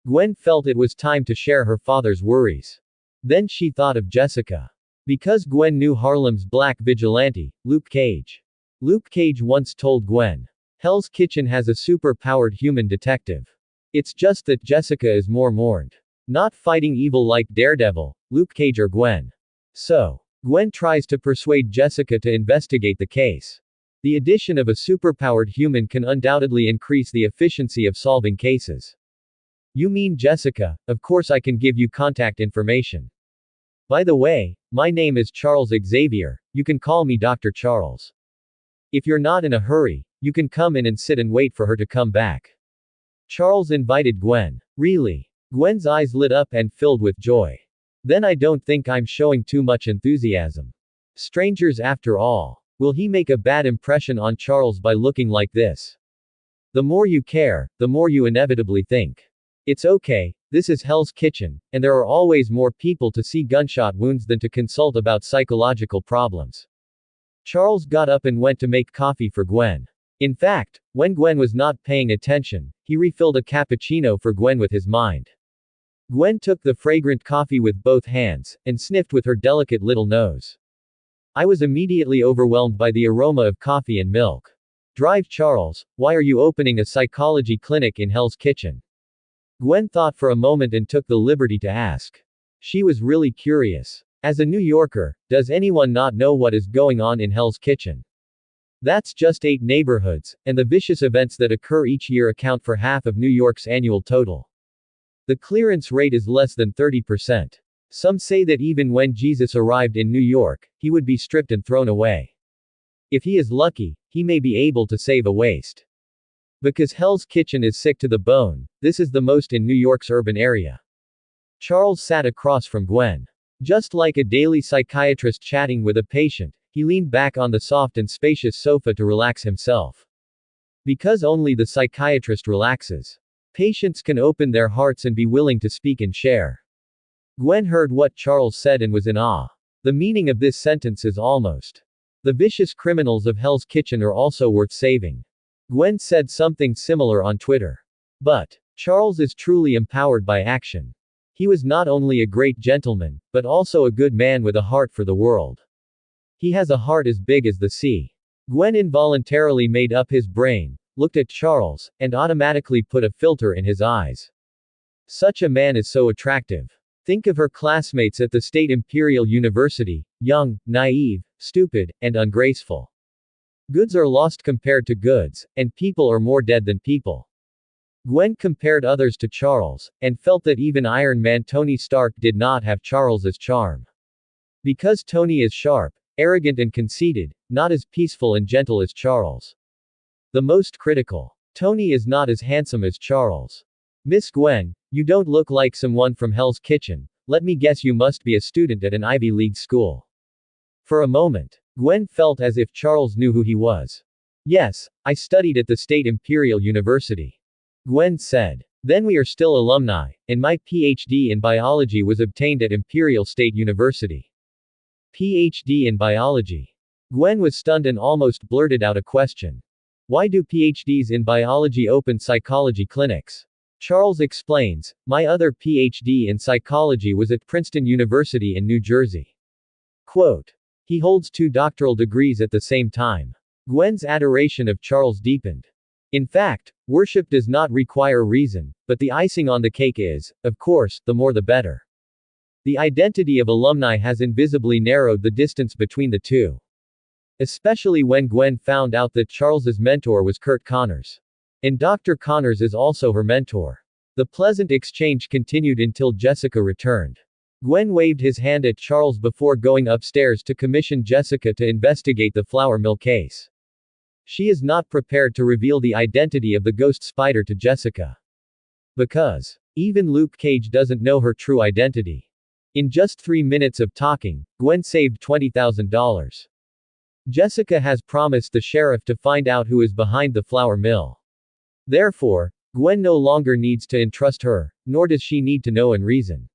A: Gwen felt it was time to share her father's worries. Then she thought of Jessica. Because Gwen knew Harlem's black vigilante, Luke Cage. Luke Cage once told Gwen, Hell's Kitchen has a super-powered human detective. It's just that Jessica is more mourned. Not fighting evil like Daredevil, Luke Cage or Gwen. So, Gwen tries to persuade Jessica to investigate the case. The addition of a superpowered human can undoubtedly increase the efficiency of solving cases. You mean Jessica, of course I can give you contact information. By the way, my name is Charles Xavier, you can call me Dr. Charles. If you're not in a hurry, you can come in and sit and wait for her to come back. Charles invited Gwen. Really? Gwen's eyes lit up and filled with joy. Then I don't think I'm showing too much enthusiasm. Strangers after all. Will he make a bad impression on Charles by looking like this? The more you care, the more you inevitably think. It's okay, this is Hell's Kitchen, and there are always more people to see gunshot wounds than to consult about psychological problems. Charles got up and went to make coffee for Gwen. In fact, when Gwen was not paying attention, he refilled a cappuccino for Gwen with his mind. Gwen took the fragrant coffee with both hands, and sniffed with her delicate little nose. I was immediately overwhelmed by the aroma of coffee and milk. Drive Charles, why are you opening a psychology clinic in Hell's Kitchen? Gwen thought for a moment and took the liberty to ask. She was really curious. As a New Yorker, does anyone not know what is going on in Hell's Kitchen? That's just 8 neighborhoods, and the vicious events that occur each year account for half of New York's annual total. The clearance rate is less than 30%. Some say that even when Jesus arrived in New York, he would be stripped and thrown away. If he is lucky, he may be able to save a waste. Because Hell's Kitchen is sick to the bone, this is the most in New York's urban area. Charles sat across from Gwen. Just like a daily psychiatrist chatting with a patient, he leaned back on the soft and spacious sofa to relax himself. Because only the psychiatrist relaxes. Patients can open their hearts and be willing to speak and share. Gwen heard what Charles said and was in awe. The meaning of this sentence is almost. The vicious criminals of Hell's Kitchen are also worth saving. Gwen said something similar on Twitter. But Charles is truly empowered by action. He was not only a great gentleman, but also a good man with a heart for the world. He has a heart as big as the sea. Gwen involuntarily made up his brain, looked at Charles, and automatically put a filter in his eyes. Such a man is so attractive. Think of her classmates at the State Imperial University, young, naive, stupid, and ungraceful. Goods are lost compared to goods, and people are more dead than people. Gwen compared others to Charles, and felt that even Iron Man Tony Stark did not have Charles's charm. Because Tony is sharp, arrogant and conceited, not as peaceful and gentle as Charles. The most critical. Tony is not as handsome as Charles. Miss Gwen, you don't look like someone from Hell's Kitchen. Let me guess, you must be a student at an Ivy League school. For a moment, Gwen felt as if Charles knew who he was. Yes, I studied at the State Imperial University. Gwen said. Then we are still alumni, and my PhD in biology was obtained at Imperial State University. PhD in biology. Gwen was stunned and almost blurted out a question. Why do PhDs in biology open psychology clinics? Charles explains, my other PhD in psychology was at Princeton University in New Jersey. Quote. He holds 2 doctoral degrees at the same time. Gwen's adoration of Charles deepened. In fact, worship does not require reason, but the icing on the cake is, of course, the more the better. The identity of alumni has invisibly narrowed the distance between the two. Especially when Gwen found out that Charles's mentor was Kurt Connors. And Dr. Connors is also her mentor. The pleasant exchange continued until Jessica returned. Gwen waved his hand at Charles before going upstairs to commission Jessica to investigate the flour mill case. She is not prepared to reveal the identity of the ghost spider to Jessica. Because even Luke Cage doesn't know her true identity. In just 3 minutes of talking, Gwen saved $20,000. Jessica has promised the sheriff to find out who is behind the flour mill. Therefore, Gwen no longer needs to entrust her, nor does she need to know and reason.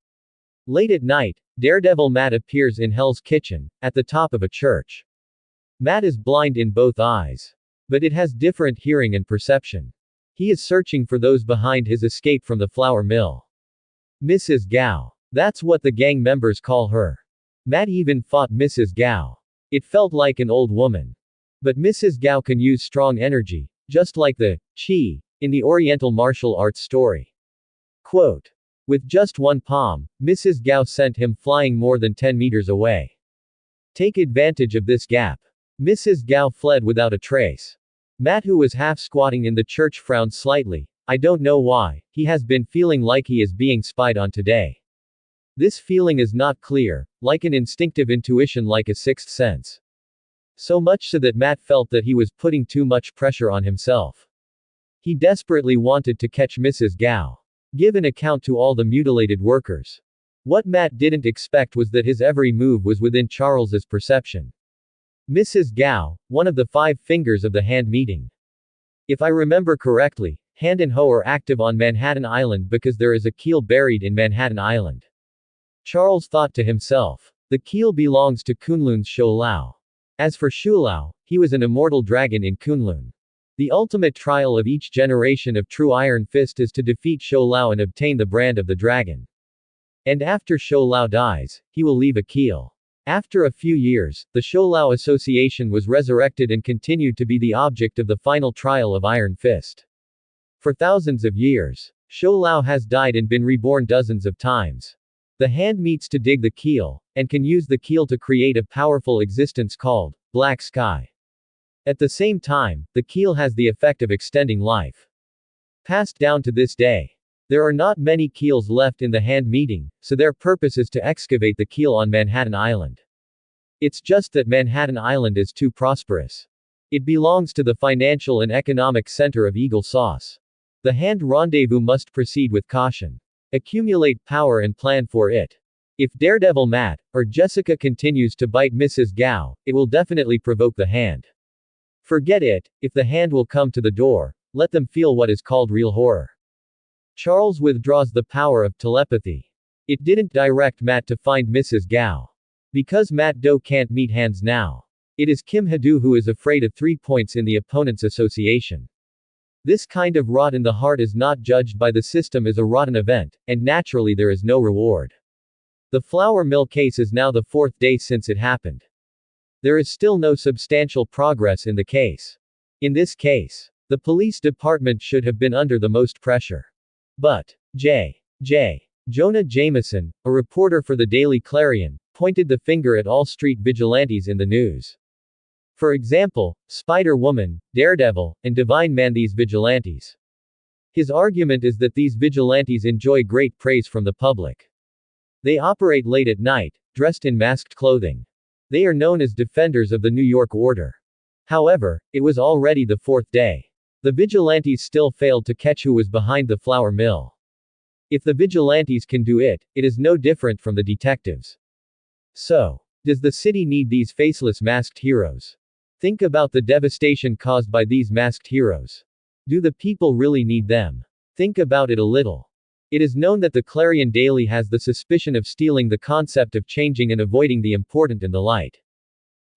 A: Late at night, Daredevil Matt appears in Hell's Kitchen, at the top of a church. Matt is blind in both eyes. But it has different hearing and perception. He is searching for those behind his escape from the flour mill. Mrs. Gao. That's what the gang members call her. Matt even fought Mrs. Gao. It felt like an old woman. But Mrs. Gao can use strong energy, just like the Qi in the Oriental martial arts story. Quote. With just one palm, Mrs. Gao sent him flying more than 10 meters away. Take advantage of this gap. Mrs. Gao fled without a trace. Matt, who was half squatting in the church, frowned slightly. I don't know why, he has been feeling like he is being spied on today. This feeling is not clear, like an instinctive intuition, like a sixth sense. So much so that Matt felt that he was putting too much pressure on himself. He desperately wanted to catch Mrs. Gao. Give an account to all the mutilated workers. What Matt didn't expect was that his every move was within Charles's perception. Mrs. Gao, one of the 5 fingers of the hand meeting. If I remember correctly, Hand and Ho are active on Manhattan Island because there is a keel buried in Manhattan Island. Charles thought to himself. The keel belongs to Kunlun's Shoulao. As for Shoulao, he was an immortal dragon in Kunlun. The ultimate trial of each generation of true Iron Fist is to defeat Shoulao and obtain the brand of the dragon. And after Shoulao dies, he will leave a keel. After a few years, the Shoulao Association was resurrected and continued to be the object of the final trial of Iron Fist. For thousands of years, Shoulao has died and been reborn dozens of times. The hand meets to dig the keel, and can use the keel to create a powerful existence called Black Sky. At the same time, the keel has the effect of extending life. Passed down to this day. There are not many keels left in the hand meeting, so their purpose is to excavate the keel on Manhattan Island. It's just that Manhattan Island is too prosperous. It belongs to the financial and economic center of Eagle Sauce. The hand rendezvous must proceed with caution. Accumulate power and plan for it. If Daredevil Matt, or Jessica continues to bite Mrs. Gao, it will definitely provoke the hand. Forget it, if the hand will come to the door, let them feel what is called real horror. Charles withdraws the power of telepathy. It didn't direct Matt to find Mrs. Gao. Because Matt Do can't meet hands now. It is Kim Hadu who is afraid of 3 points in the opponent's association. This kind of rot in the heart is not judged by the system as a rotten event, and naturally there is no reward. The flour mill case is now the 4th day since it happened. There is still no substantial progress in the case. In this case, the police department should have been under the most pressure. But, Jonah Jameson, a reporter for the Daily Clarion, pointed the finger at all street vigilantes in the news. For example, Spider-Woman, Daredevil, and Divine Man, these vigilantes. His argument is that these vigilantes enjoy great praise from the public. They operate late at night, dressed in masked clothing. They are known as defenders of the New York order. However, it was already the 4th day. The vigilantes still failed to catch who was behind the flour mill. If the vigilantes can do it, it is no different from the detectives. So, does the city need these faceless masked heroes? Think about the devastation caused by these masked heroes. Do the people really need them? Think about it a little. It is known that the Clarion Daily has the suspicion of stealing the concept of changing and avoiding the important and the light.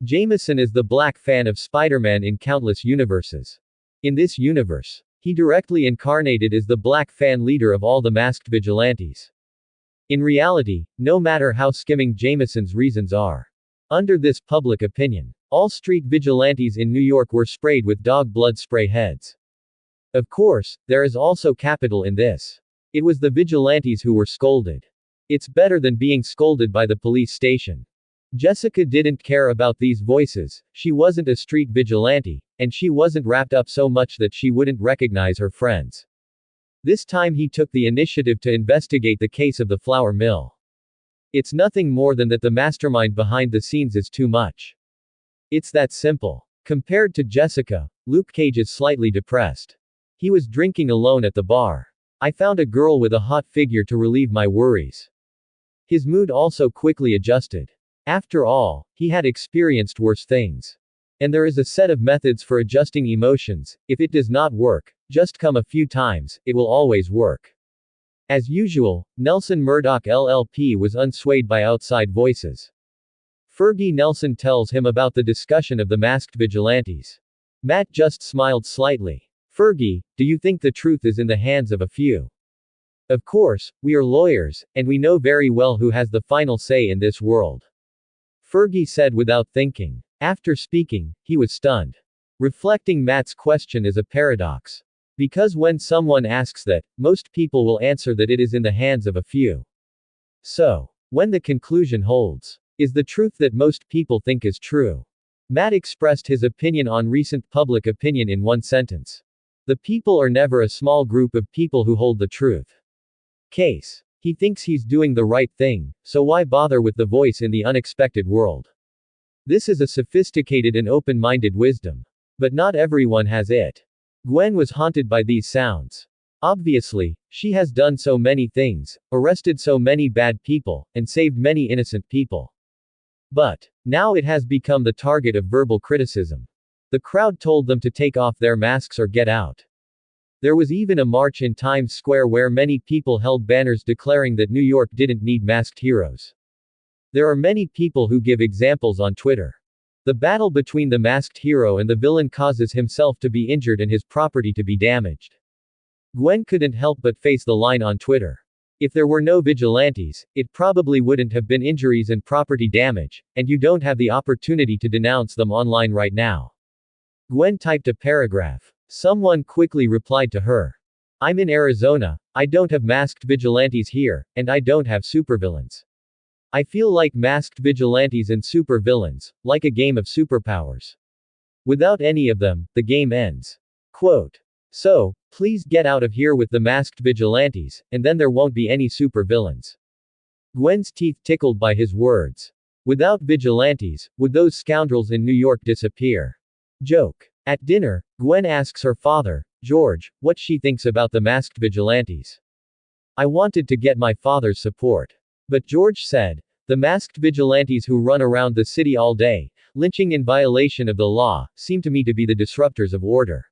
A: Jameson is the black fan of Spider-Man in countless universes. In this universe, he directly incarnated as the black fan leader of all the masked vigilantes. In reality, no matter how skimming Jameson's reasons are, under this public opinion, all street vigilantes in New York were sprayed with dog blood spray heads. Of course, there is also capital in this. It was the vigilantes who were scolded. It's better than being scolded by the police station. Jessica didn't care about these voices, she wasn't a street vigilante, and she wasn't wrapped up so much that she wouldn't recognize her friends. This time he took the initiative to investigate the case of the flour mill. It's nothing more than that the mastermind behind the scenes is too much. It's that simple. Compared to Jessica, Luke Cage is slightly depressed. He was drinking alone at the bar. I found a girl with a hot figure to relieve my worries. His mood also quickly adjusted. After all, he had experienced worse things. And there is a set of methods for adjusting emotions. If it does not work, just come a few times, it will always work. As usual, Nelson Murdoch LLP was unswayed by outside voices. Fergie Nelson tells him about the discussion of the masked vigilantes. Matt just smiled slightly. Fergie, do you think the truth is in the hands of a few? Of course, we are lawyers, and we know very well who has the final say in this world. Fergie said without thinking. After speaking, he was stunned. Reflecting Matt's question is a paradox. Because when someone asks that, most people will answer that it is in the hands of a few. So, when the conclusion holds, is the truth that most people think is true? Matt expressed his opinion on recent public opinion in one sentence. The people are never a small group of people who hold the truth. Case. He thinks he's doing the right thing, so why bother with the voice in the unexpected world? This is a sophisticated and open-minded wisdom. But not everyone has it. Gwen was haunted by these sounds. Obviously, she has done so many things, arrested so many bad people, and saved many innocent people. But, now it has become the target of verbal criticism. The crowd told them to take off their masks or get out. There was even a march in Times Square where many people held banners declaring that New York didn't need masked heroes. There are many people who give examples on Twitter. The battle between the masked hero and the villain causes himself to be injured and his property to be damaged. Gwen couldn't help but face the line on Twitter. If there were no vigilantes, it probably wouldn't have been injuries and property damage, and you don't have the opportunity to denounce them online right now. Gwen typed a paragraph. Someone quickly replied to her. I'm in Arizona, I don't have masked vigilantes here, and I don't have supervillains. I feel like masked vigilantes and supervillains, like a game of superpowers. Without any of them, the game ends. Quote. So, please get out of here with the masked vigilantes, and then there won't be any supervillains. Gwen's teeth tickled by his words. Without vigilantes, would those scoundrels in New York disappear? Joke. At dinner, Gwen asks her father, George, what she thinks about the masked vigilantes. I wanted to get my father's support. But George said, the masked vigilantes who run around the city all day, lynching in violation of the law, seem to me to be the disruptors of order.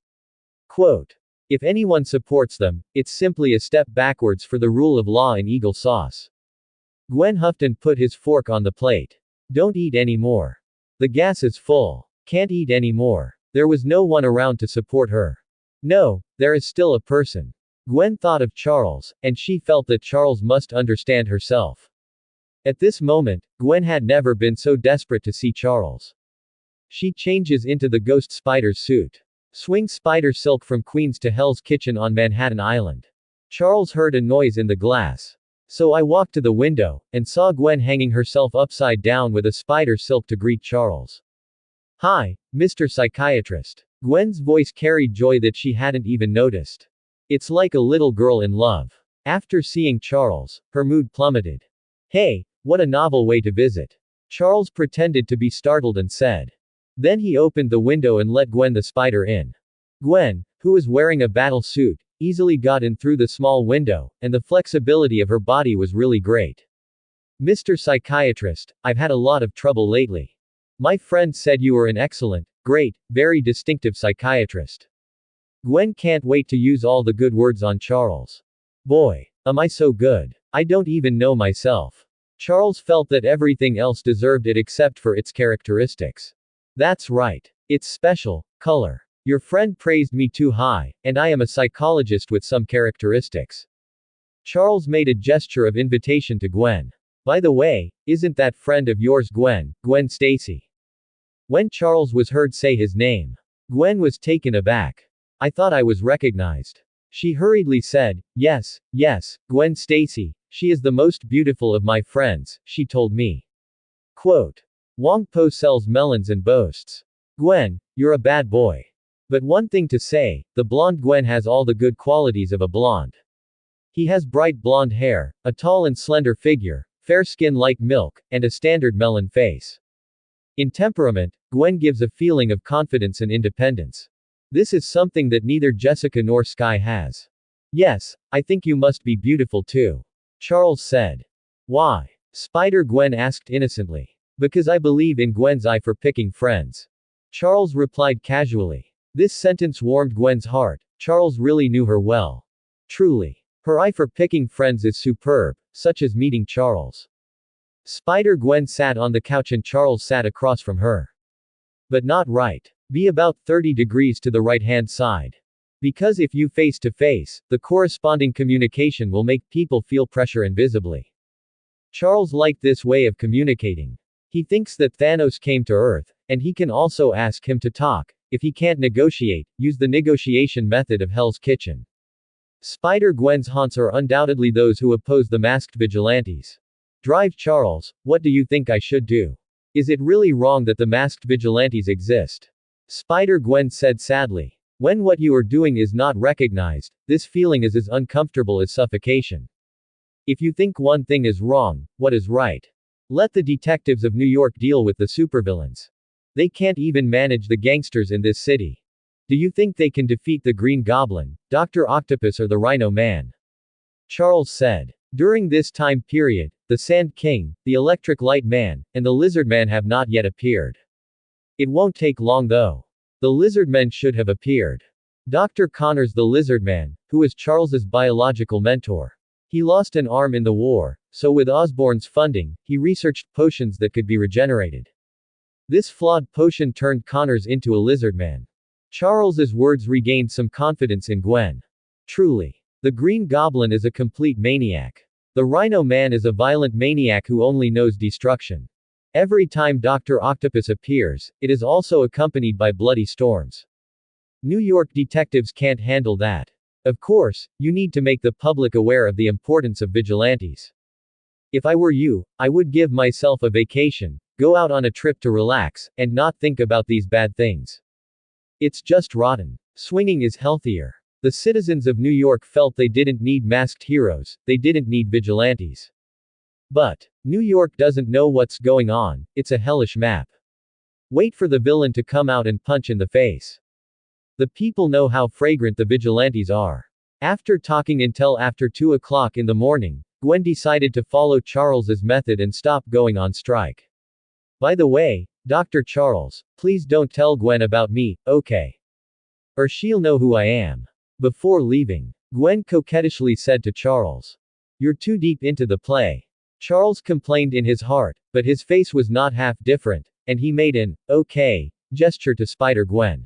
A: Quote. If anyone supports them, it's simply a step backwards for the rule of law in Eagle sauce. Gwen huffed and put his fork on the plate. Don't eat anymore. The gas is full. Can't eat anymore. There was no one around to support her. No, there is still a person. Gwen thought of Charles, and she felt that Charles must understand herself. At this moment, Gwen had never been so desperate to see Charles. She changes into the ghost spider's suit. Swing spider silk from Queens to Hell's Kitchen on Manhattan Island. Charles heard a noise in the glass. So I walked to the window, and saw Gwen hanging herself upside down with a spider silk to greet Charles. Hi, Mr. Psychiatrist. Gwen's voice carried joy that she hadn't even noticed. It's like a little girl in love. After seeing Charles, her mood plummeted. Hey, what a novel way to visit. Charles pretended to be startled and said. Then he opened the window and let Gwen the spider in. Gwen, who was wearing a battle suit, easily got in through the small window, and the flexibility of her body was really great. Mr. Psychiatrist, I've had a lot of trouble lately. My friend said you were an excellent, great, very distinctive psychiatrist. Gwen can't wait to use all the good words on Charles. Boy, am I so good. I don't even know myself. Charles felt that everything else deserved it except for its characteristics. That's right. It's special, color. Your friend praised me too high, and I am a psychologist with some characteristics. Charles made a gesture of invitation to Gwen. By the way, isn't that friend of yours Gwen Stacy? When Charles was heard say his name, Gwen was taken aback. I thought I was recognized. She hurriedly said, yes, Gwen Stacy. She is the most beautiful of my friends, she told me. Quote. Wong Po sells melons and boasts. Gwen, you're a bad boy. But one thing to say, the blonde Gwen has all the good qualities of a blonde. He has bright blonde hair, a tall and slender figure, fair skin like milk, and a standard melon face. In temperament, Gwen gives a feeling of confidence and independence. This is something that neither Jessica nor Sky has. Yes, I think you must be beautiful too. Charles said. Why? Spider-Gwen asked innocently. Because I believe in Gwen's eye for picking friends. Charles replied casually. This sentence warmed Gwen's heart. Charles really knew her well. Truly. Her eye for picking friends is superb, such as meeting Charles. Spider-Gwen sat on the couch and Charles sat across from her. But not right. Be about 30 degrees to the right-hand side. Because if you face to face, the corresponding communication will make people feel pressure invisibly. Charles liked this way of communicating. He thinks that Thanos came to Earth, and he can also ask him to talk. If he can't negotiate, use the negotiation method of Hell's Kitchen. Spider-Gwen's haunts are undoubtedly those who oppose the masked vigilantes. Drive Charles, what do you think I should do? Is it really wrong that the masked vigilantes exist? Spider-Gwen said sadly. When what you are doing is not recognized, this feeling is as uncomfortable as suffocation. If you think one thing is wrong, what is right? Let the detectives of New York deal with the supervillains. They can't even manage the gangsters in this city. Do you think they can defeat the Green Goblin, Dr. Octopus or the Rhino Man? Charles said. During this time period, the Sand King, the Electric Light Man, and the Lizard Man have not yet appeared. It won't take long though. The Lizard Men should have appeared. Dr. Connors the Lizard Man, who was Charles's biological mentor. He lost an arm in the war, so with Osborn's funding, he researched potions that could be regenerated. This flawed potion turned Connors into a lizard man. Charles's words regained some confidence in Gwen. Truly. The Green Goblin is a complete maniac. The Rhino Man is a violent maniac who only knows destruction. Every time Dr. Octopus appears, it is also accompanied by bloody storms. New York detectives can't handle that. Of course, you need to make the public aware of the importance of vigilantes. If I were you, I would give myself a vacation, go out on a trip to relax, and not think about these bad things. It's just rotten. Swinging is healthier. The citizens of New York felt they didn't need masked heroes, they didn't need vigilantes. But New York doesn't know what's going on, it's a hellish map. Wait for the villain to come out and punch in the face. The people know how fragrant the vigilantes are. After talking until after 2 o'clock in the morning, Gwen decided to follow Charles's method and stop going on strike. By the way, Dr. Charles, please don't tell Gwen about me, okay? Or she'll know who I am. Before leaving, Gwen coquettishly said to Charles. You're too deep into the play. Charles complained in his heart, but his face was not half different, and he made an, okay, gesture to Spider-Gwen.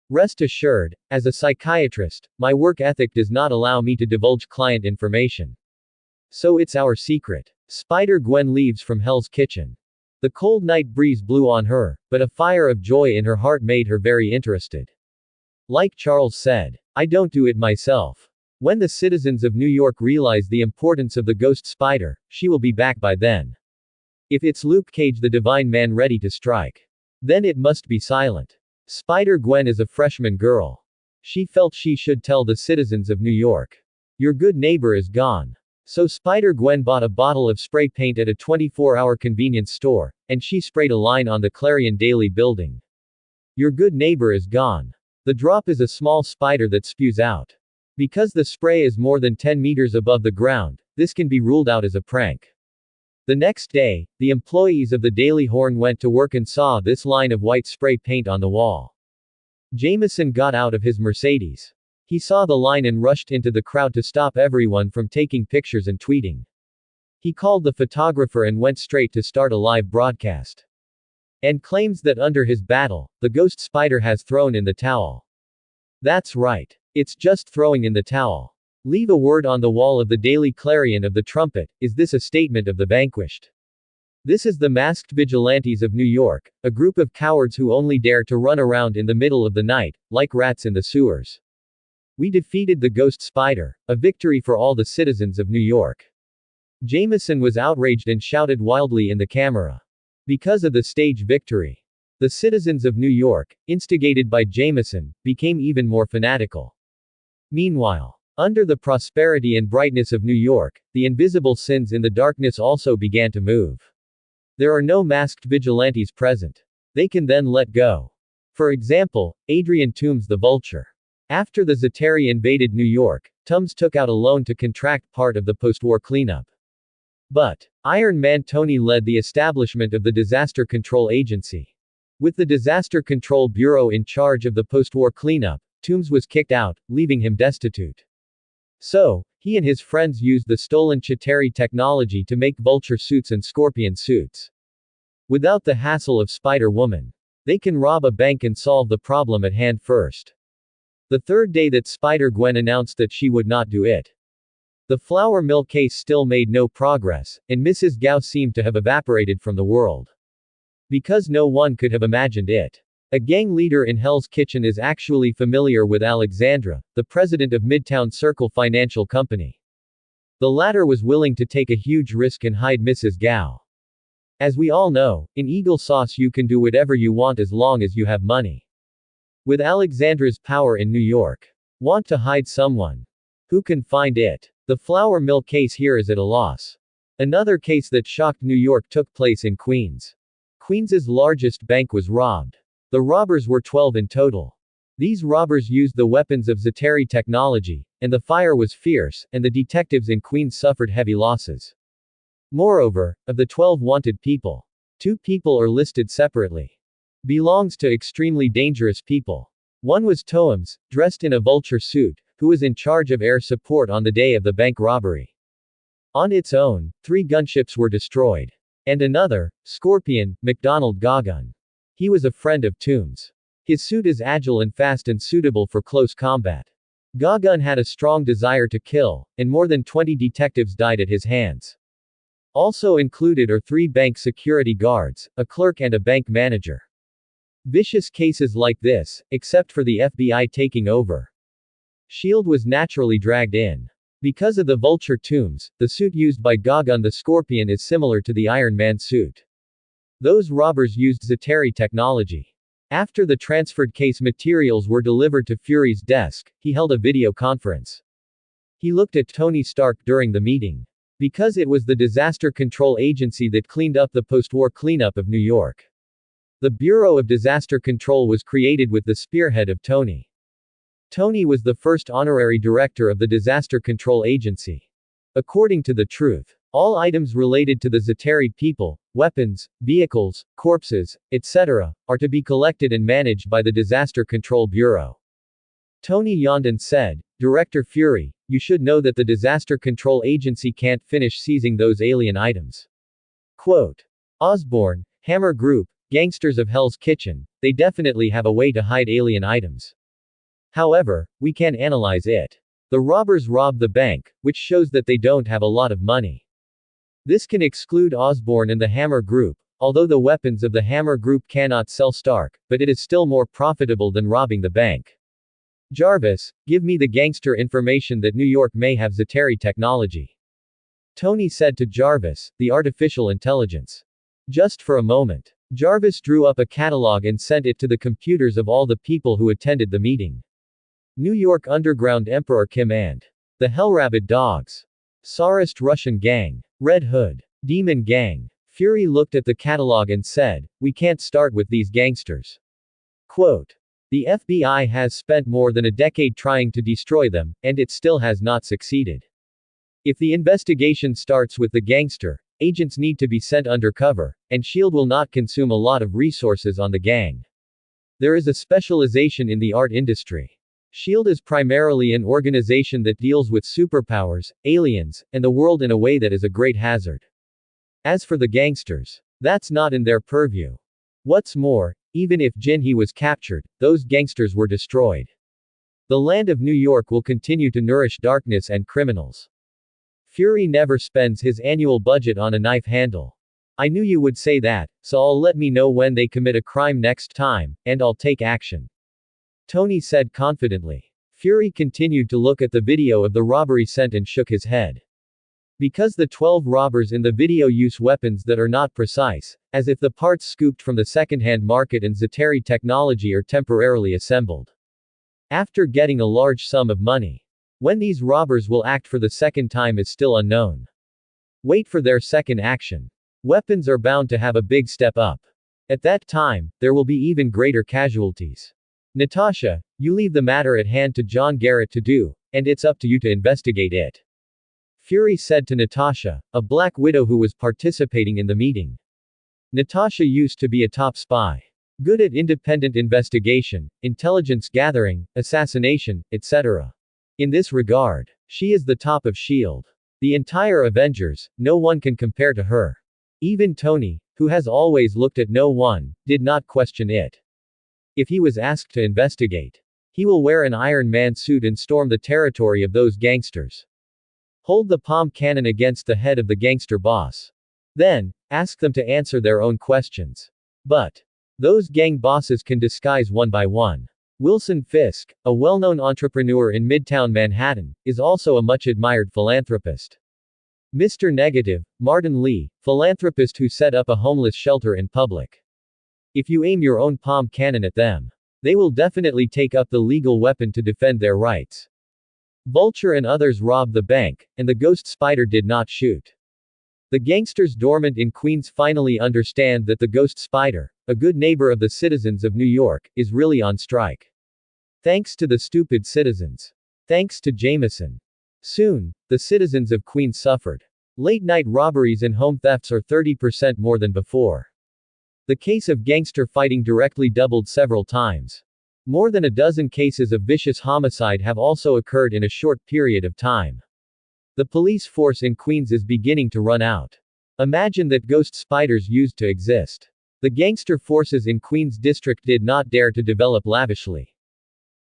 A: Rest assured, as a psychiatrist, my work ethic does not allow me to divulge client information. So it's our secret. Spider-Gwen leaves from Hell's Kitchen. The cold night breeze blew on her, but a fire of joy in her heart made her very interested. Like Charles said, I don't do it myself. When the citizens of New York realize the importance of the ghost spider, she will be back by then. If it's Luke Cage the Divine Man ready to strike, then it must be silent. Spider-Gwen is a freshman girl. She felt she should tell the citizens of New York. Your good neighbor is gone. So Spider-Gwen bought a bottle of spray paint at a 24-hour convenience store, and she sprayed a line on the Clarion Daily building. Your good neighbor is gone. The drop is a small spider that spews out. Because the spray is more than 10 meters above the ground, this can be ruled out as a prank. The next day, the employees of the Daily Horn went to work and saw this line of white spray paint on the wall. Jameson got out of his Mercedes. He saw the line and rushed into the crowd to stop everyone from taking pictures and tweeting. He called the photographer and went straight to start a live broadcast. And claims that under his battle, the ghost spider has thrown in the towel. That's right. It's just throwing in the towel. Leave a word on the wall of the Daily Clarion of the Trumpet. Is this a statement of the vanquished? This is the masked vigilantes of New York, a group of cowards who only dare to run around in the middle of the night, like rats in the sewers. We defeated the ghost spider, a victory for all the citizens of New York. Jameson was outraged and shouted wildly in the camera. Because of the stage victory, the citizens of New York, instigated by Jameson, became even more fanatical. Meanwhile, under the prosperity and brightness of New York, the invisible sins in the darkness also began to move. There are no masked vigilantes present. They can then let go. For example, Adrian Toombs the Vulture. After the Zatari invaded New York, Toombs took out a loan to contract part of the post-war cleanup. But Iron Man Tony led the establishment of the Disaster Control Agency. With the Disaster Control Bureau in charge of the post-war cleanup, Toombs was kicked out, leaving him destitute. So, he and his friends used the stolen Chitauri technology to make Vulture suits and Scorpion suits. Without the hassle of Spider-Woman, they can rob a bank and solve the problem at hand first. The third day that Spider-Gwen announced that she would not do it, the flour mill case still made no progress, and Mrs. Gao seemed to have evaporated from the world. Because no one could have imagined it. A gang leader in Hell's Kitchen is actually familiar with Alexandra, the president of Midtown Circle Financial Company. The latter was willing to take a huge risk and hide Mrs. Gao. As we all know, in Eagle Sauce you can do whatever you want as long as you have money. With Alexandra's power in New York, want to hide someone? Who can find it? The flour mill case here is at a loss. Another case that shocked New York took place in Queens. Queens's largest bank was robbed. The robbers were 12 in total. These robbers used the weapons of Zatari technology, and the fire was fierce, and the detectives in Queens suffered heavy losses. Moreover, of the 12 wanted people, 2 people are listed separately. Belongs to extremely dangerous people. One was Toombs, dressed in a vulture suit, who was in charge of air support on the day of the bank robbery. On its own, 3 gunships were destroyed. And another, Scorpion, McDonald Gagun. He was a friend of Toombs. His suit is agile and fast and suitable for close combat. Gagun had a strong desire to kill, and more than 20 detectives died at his hands. Also included are 3 bank security guards, a clerk and a bank manager. Vicious cases like this, except for the FBI taking over. SHIELD was naturally dragged in. Because of the Vulture Toombs, the suit used by Gagun the Scorpion is similar to the Iron Man suit. Those robbers used Zatari technology. After the transferred case materials were delivered to Fury's desk, he held a video conference. He looked at Tony Stark during the meeting. Because it was the Disaster Control Agency that cleaned up the post-war cleanup of New York. The Bureau of Disaster Control was created with the spearhead of Tony. Tony was the first honorary director of the Disaster Control Agency. According to The Truth, all items related to the Zatari people, weapons, vehicles, corpses, etc., are to be collected and managed by the Disaster Control Bureau. Tony yawned and said, "Director Fury, you should know that the Disaster Control Agency can't finish seizing those alien items." Quote. Osborne, Hammer Group, gangsters of Hell's Kitchen, they definitely have a way to hide alien items. However, we can analyze it. The robbers robbed the bank, which shows that they don't have a lot of money. This can exclude Osborne and the Hammer Group, although the weapons of the Hammer Group cannot sell Stark, but it is still more profitable than robbing the bank. Jarvis, give me the gangster information that New York may have Zatari technology. Tony said to Jarvis, the artificial intelligence. Just for a moment. Jarvis drew up a catalog and sent it to the computers of all the people who attended the meeting. New York Underground Emperor Kim and the Hellrabbit Dogs. Tsarist Russian Gang. Red Hood. Demon Gang. Fury looked at the catalog and said, "We can't start with these gangsters." Quote. The FBI has spent more than a decade trying to destroy them, and it still has not succeeded. If the investigation starts with the gangster, agents need to be sent undercover, and SHIELD will not consume a lot of resources on the gang. There is a specialization in the art industry. SHIELD is primarily an organization that deals with superpowers, aliens, and the world in a way that is a great hazard. As for the gangsters, that's not in their purview. What's more, even if Jinhee was captured, those gangsters were destroyed. The land of New York will continue to nourish darkness and criminals. Fury never spends his annual budget on a knife handle. I knew you would say that, so I'll let me know when they commit a crime next time, and I'll take action. Tony said confidently. Fury continued to look at the video of the robbery sent and shook his head. Because the 12 robbers in the video use weapons that are not precise, as if the parts scooped from the second-hand market and Zatari technology are temporarily assembled. After getting a large sum of money. When these robbers will act for the second time is still unknown. Wait for their second action. Weapons are bound to have a big step up. At that time, there will be even greater casualties. Natasha, you leave the matter at hand to John Garrett to do, and it's up to you to investigate it. Fury said to Natasha, a Black Widow who was participating in the meeting. Natasha used to be a top spy. Good at independent investigation, intelligence gathering, assassination, etc. In this regard, she is the top of S.H.I.E.L.D. The entire Avengers, no one can compare to her. Even Tony, who has always looked at no one, did not question it. If he was asked to investigate, he will wear an Iron Man suit and storm the territory of those gangsters. Hold the palm cannon against the head of the gangster boss. Then, ask them to answer their own questions. But those gang bosses can disguise one by one. Wilson Fisk, a well-known entrepreneur in Midtown Manhattan, is also a much-admired philanthropist. Mr. Negative, Martin Lee, philanthropist who set up a homeless shelter in public. If you aim your own palm cannon at them, they will definitely take up the legal weapon to defend their rights. Vulture and others robbed the bank, and the Ghost Spider did not shoot. The gangsters dormant in Queens finally understand that the Ghost Spider, a good neighbor of the citizens of New York, is really on strike. Thanks to the stupid citizens. Thanks to Jameson. Soon, the citizens of Queens suffered. Late-night robberies and home thefts are 30% more than before. The case of gangster fighting directly doubled several times. More than a dozen cases of vicious homicide have also occurred in a short period of time. The police force in Queens is beginning to run out. Imagine that Ghost Spiders used to exist. The gangster forces in Queens district did not dare to develop lavishly.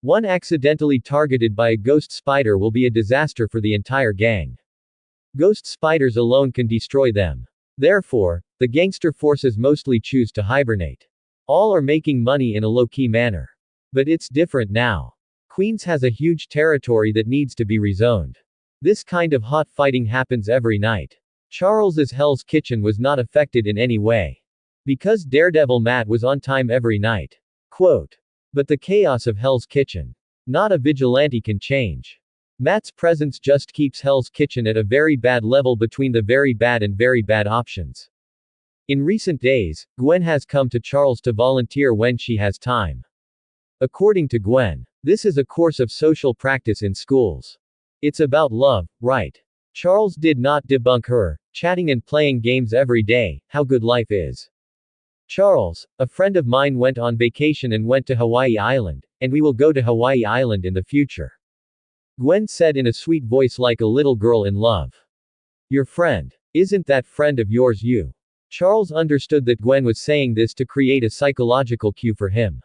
A: One accidentally targeted by a Ghost Spider will be a disaster for the entire gang. Ghost Spiders alone can destroy them. Therefore, the gangster forces mostly choose to hibernate. All are making money in a low-key manner. But it's different now. Queens has a huge territory that needs to be rezoned. This kind of hot fighting happens every night. Charles's Hell's Kitchen was not affected in any way. Because Daredevil Matt was on time every night. Quote. But the chaos of Hell's Kitchen. Not a vigilante can change. Matt's presence just keeps Hell's Kitchen at a very bad level between the very bad and very bad options. In recent days, Gwen has come to Charles to volunteer when she has time. According to Gwen, this is a course of social practice in schools. It's about love, right? Charles did not debunk her, chatting and playing games every day, how good life is. Charles, a friend of mine went on vacation and went to Hawaii Island, and we will go to Hawaii Island in the future. Gwen said in a sweet voice like a little girl in love. Your friend. Isn't that friend of yours you? Charles understood that Gwen was saying this to create a psychological cue for him.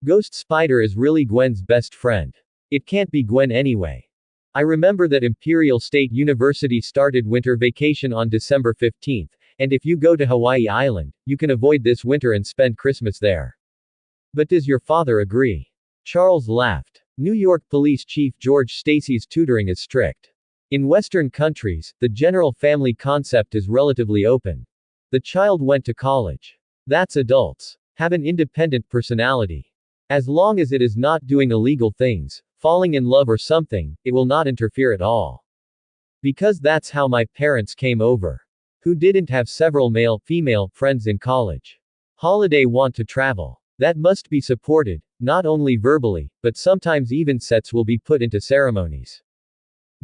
A: Ghost Spider is really Gwen's best friend. It can't be Gwen anyway. I remember that Imperial State University started winter vacation on December 15th, and if you go to Hawaii Island, you can avoid this winter and spend Christmas there. But does your father agree? Charles laughed. New York Police Chief George Stacy's tutoring is strict. In Western countries, the general family concept is relatively open. The child went to college. That's adults. Have an independent personality. As long as it is not doing illegal things, falling in love or something, it will not interfere at all. Because that's how my parents came over. Who didn't have several male-female friends in college. Holiday want to travel. That must be supported, not only verbally, but sometimes even sets will be put into ceremonies.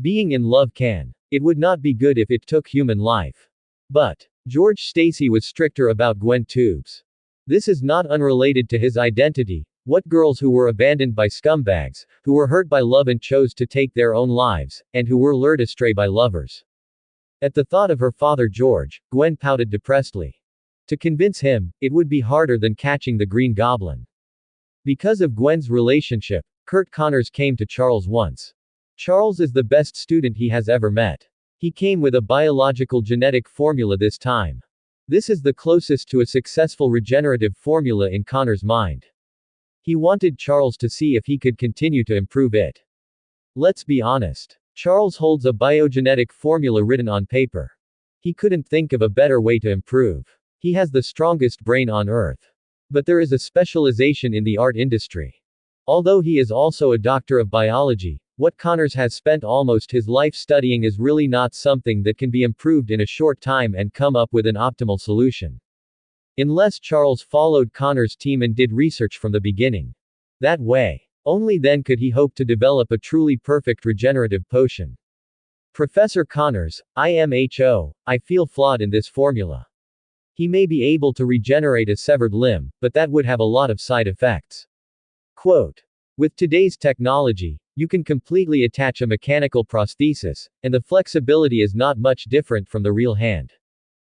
A: Being in love can. It would not be good if it took human life. But George Stacy was stricter about Gwen Tubes. This is not unrelated to his identity. What girls who were abandoned by scumbags, who were hurt by love and chose to take their own lives, and who were lured astray by lovers. At the thought of her father George, Gwen pouted depressedly. To convince him, it would be harder than catching the Green Goblin. Because of Gwen's relationship, Kurt Connors came to Charles once. Charles is the best student he has ever met. He came with a biological genetic formula this time. This is the closest to a successful regenerative formula in Connors' mind. He wanted Charles to see if he could continue to improve it. Let's be honest. Charles holds a biogenetic formula written on paper. He couldn't think of a better way to improve. He has the strongest brain on earth. But there is a specialization in the art industry. Although he is also a doctor of biology, what Connors has spent almost his life studying is really not something that can be improved in a short time and come up with an optimal solution. Unless Charles followed Connors' team and did research from the beginning. That way. Only then could he hope to develop a truly perfect regenerative potion. Professor Connors, IMHO, I feel flawed in this formula. He may be able to regenerate a severed limb, but that would have a lot of side effects. Quote. With today's technology, you can completely attach a mechanical prosthesis, and the flexibility is not much different from the real hand.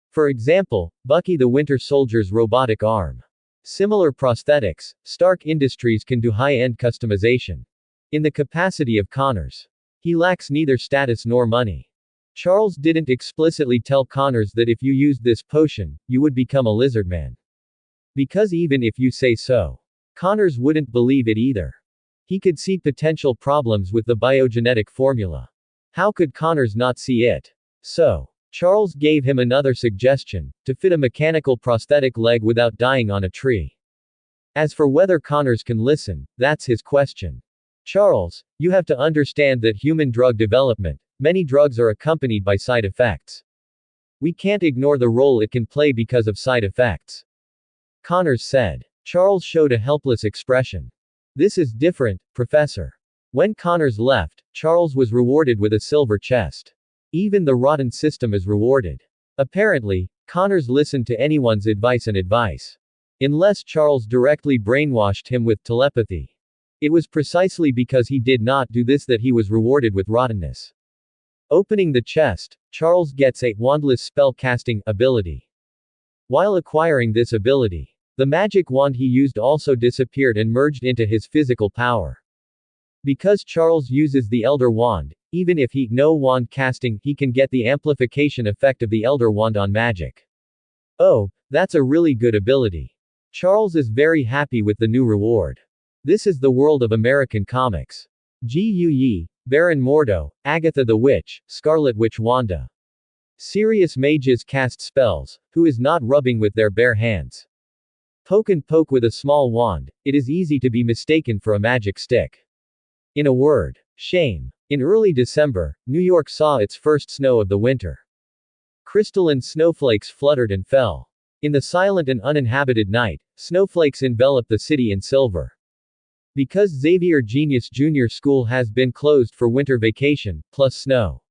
A: For example, Bucky the Winter Soldier's robotic arm. Similar prosthetics, Stark Industries can do high-end customization. In the capacity of Connors. He lacks neither status nor money. Charles didn't explicitly tell Connors that if you used this potion, you would become a lizard man. Because even if you say so, Connors wouldn't believe it either. He could see potential problems with the biogenetic formula. How could Connors not see it? So, Charles gave him another suggestion, to fit a mechanical prosthetic leg without dying on a tree. As for whether Connors can listen, that's his question. Charles, you have to understand that human drug development, many drugs are accompanied by side effects. We can't ignore the role it can play because of side effects. Connors said. Charles showed a helpless expression. This is different, Professor. When Connors left, Charles was rewarded with a silver chest. Even the rotten system is rewarded. Apparently, Connors listened to anyone's advice. Unless Charles directly brainwashed him with telepathy. It was precisely because he did not do this that he was rewarded with rottenness. Opening the chest, Charles gets a wandless spell casting ability. While acquiring this ability, the magic wand he used also disappeared and merged into his physical power. Because Charles uses the Elder Wand, even if no wand casting, he can get the amplification effect of the Elder Wand on magic. Oh, that's a really good ability. Charles is very happy with the new reward. This is the world of American comics. Gu Yi, Baron Mordo, Agatha the Witch, Scarlet Witch Wanda. Serious mages cast spells, who is not rubbing with their bare hands. Poke and poke with a small wand, it is easy to be mistaken for a magic stick. In a word, shame. In early December, New York saw its first snow of the winter. Crystalline snowflakes fluttered and fell. In the silent and uninhabited night, snowflakes enveloped the city in silver. Because Xavier Genius Junior School has been closed for winter vacation, plus snow.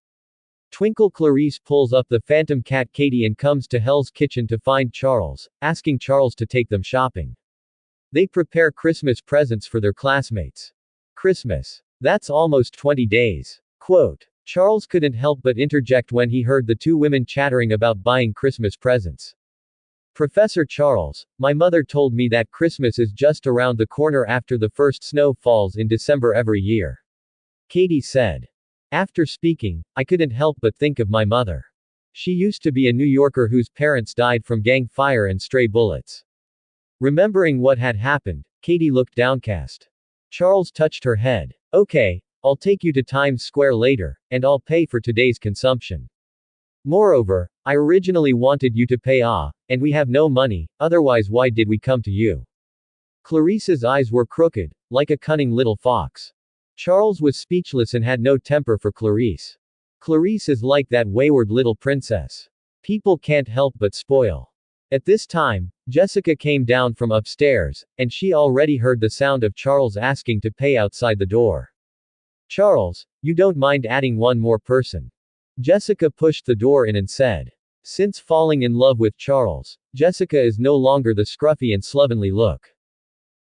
A: Twinkle Clarice pulls up the phantom cat Katie and comes to Hell's Kitchen to find Charles, asking Charles to take them shopping. They prepare Christmas presents for their classmates. Christmas. That's almost 20 days. Quote. Charles couldn't help but interject when he heard the two women chattering about buying Christmas presents. Professor Charles, my mother told me that Christmas is just around the corner after the first snow falls in December every year. Katie said. After speaking, I couldn't help but think of my mother. She used to be a New Yorker whose parents died from gang fire and stray bullets. Remembering what had happened, Katie looked downcast. Charles touched her head. Okay, I'll take you to Times Square later, and I'll pay for today's consumption. Moreover, I originally wanted you to pay and we have no money, otherwise why did we come to you? Clarice's eyes were crooked, like a cunning little fox. Charles was speechless and had no temper for Clarice. Clarice is like that wayward little princess. People can't help but spoil. At this time, Jessica came down from upstairs, and she already heard the sound of Charles asking to pay outside the door. Charles, you don't mind adding one more person? Jessica pushed the door in and said. Since falling in love with Charles, Jessica is no longer the scruffy and slovenly look.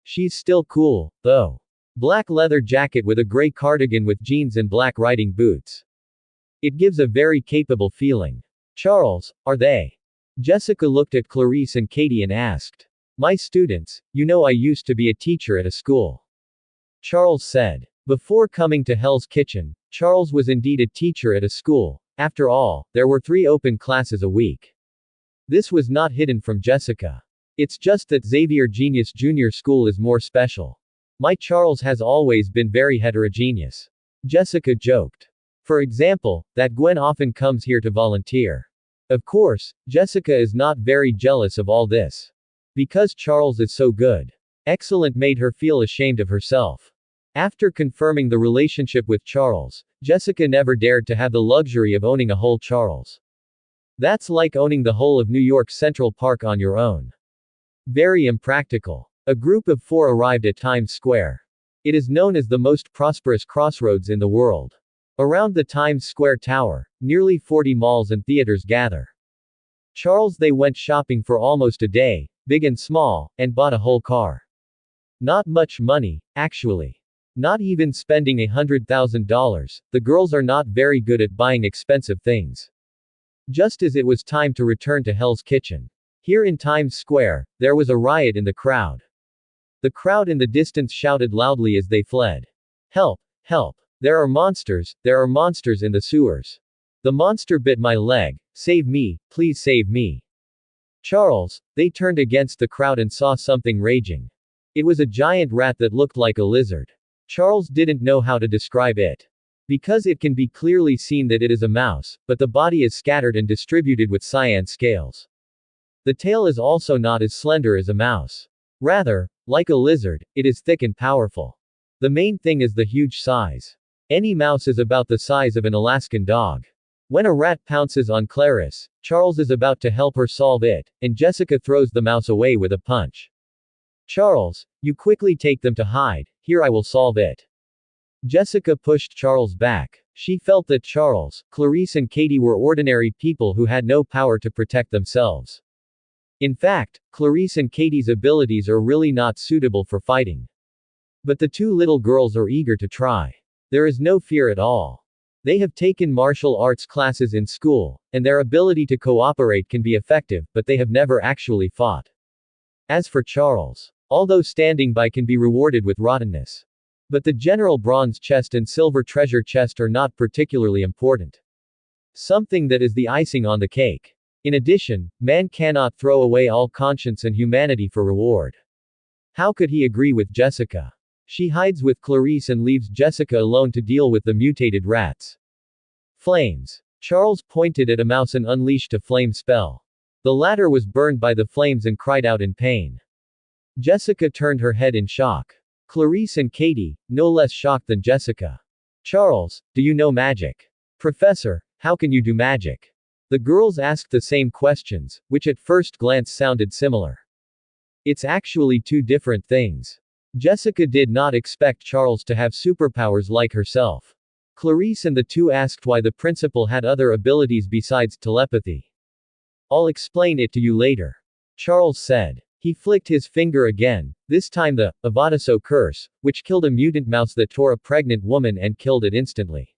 A: She's still cool, though. Black leather jacket with a gray cardigan with jeans and black riding boots. It gives a very capable feeling. Charles, are they? Jessica looked at Clarice and Katie and asked. My students, you know I used to be a teacher at a school. Charles said. Before coming to Hell's Kitchen, Charles was indeed a teacher at a school. After all, there were 3 open classes a week. This was not hidden from Jessica. It's just that Xavier Genius Junior School is more special. My Charles has always been very heterogeneous. Jessica joked. For example, that Gwen often comes here to volunteer. Of course, Jessica is not very jealous of all this. Because Charles is so good. Excellent made her feel ashamed of herself. After confirming the relationship with Charles, Jessica never dared to have the luxury of owning a whole Charles. That's like owning the whole of New York's Central Park on your own. Very impractical. A group of 4 arrived at Times Square. It is known as the most prosperous crossroads in the world. Around the Times Square Tower, nearly 40 malls and theaters gather. Charles they went shopping for almost a day, big and small, and bought a whole car. Not much money, actually. Not even spending $100,000, the girls are not very good at buying expensive things. Just as it was time to return to Hell's Kitchen. Here in Times Square, there was a riot in the crowd. The crowd in the distance shouted loudly as they fled. Help! Help! There are monsters in the sewers. The monster bit my leg. Save me, please save me. Charles, they turned against the crowd and saw something raging. It was a giant rat that looked like a lizard. Charles didn't know how to describe it. Because it can be clearly seen that it is a mouse, but the body is scattered and distributed with cyan scales. The tail is also not as slender as a mouse. Rather, like a lizard, it is thick and powerful. The main thing is the huge size. Any mouse is about the size of an Alaskan dog. When a rat pounces on Clarice, Charles is about to help her solve it, and Jessica throws the mouse away with a punch. Charles, you quickly take them to hide, here I will solve it. Jessica pushed Charles back. She felt that Charles, Clarice and Katie were ordinary people who had no power to protect themselves. In fact, Clarice and Katie's abilities are really not suitable for fighting. But the 2 little girls are eager to try. There is no fear at all. They have taken martial arts classes in school, and their ability to cooperate can be effective, but they have never actually fought. As for Charles, although standing by can be rewarded with rottenness. But the general bronze chest and silver treasure chest are not particularly important. Something that is the icing on the cake. In addition, man cannot throw away all conscience and humanity for reward. How could he agree with Jessica? She hides with Clarice and leaves Jessica alone to deal with the mutated rats. Flames. Charles pointed at a mouse and unleashed a flame spell. The latter was burned by the flames and cried out in pain. Jessica turned her head in shock. Clarice and Katie, no less shocked than Jessica. Charles, do you know magic? Professor, how can you do magic? The girls asked the same questions, which at first glance sounded similar. It's actually 2 different things. Jessica did not expect Charles to have superpowers like herself. Clarice and the 2 asked why the principal had other abilities besides telepathy. I'll explain it to you later. Charles said. He flicked his finger again, this time the Avadaso curse, which killed a mutant mouse that tore a pregnant woman and killed it instantly.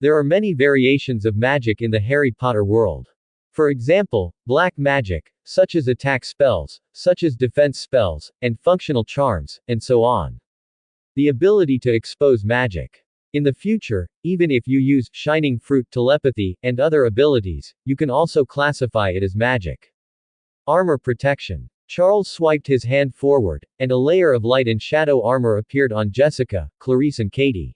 A: There are many variations of magic in the Harry Potter world. For example, black magic, such as attack spells, such as defense spells, and functional charms, and so on. The ability to expose magic. In the future, even if you use shining fruit telepathy and other abilities, you can also classify it as magic. Armor protection. Charles swiped his hand forward, and a layer of light and shadow armor appeared on Jessica, Clarice and Katie.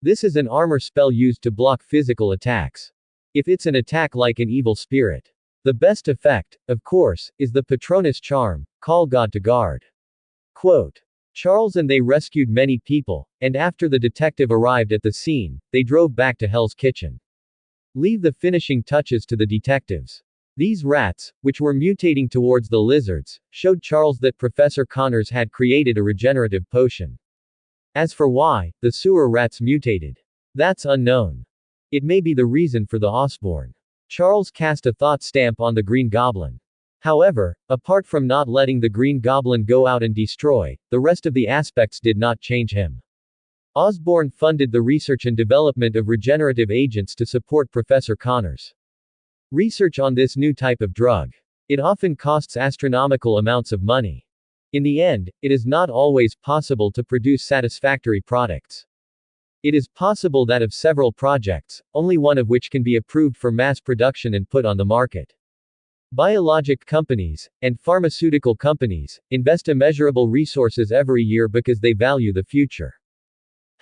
A: This is an armor spell used to block physical attacks. If it's an attack like an evil spirit. The best effect, of course, is the Patronus charm, call God to guard. Quote. Charles and they rescued many people, and after the detective arrived at the scene, they drove back to Hell's Kitchen. Leave the finishing touches to the detectives. These rats, which were mutating towards the lizards, showed Charles that Professor Connors had created a regenerative potion. As for why the sewer rats mutated, that's unknown. It may be the reason for the Osborn. Charles cast a thought stamp on the Green Goblin. However, apart from not letting the Green Goblin go out and destroy, the rest of the aspects did not change him. Osborn funded the research and development of regenerative agents to support Professor Connors' research on this new type of drug. It often costs astronomical amounts of money. In the end, it is not always possible to produce satisfactory products. It is possible that of several projects, only one of which can be approved for mass production and put on the market. Biologic companies, and pharmaceutical companies, invest immeasurable resources every year because they value the future.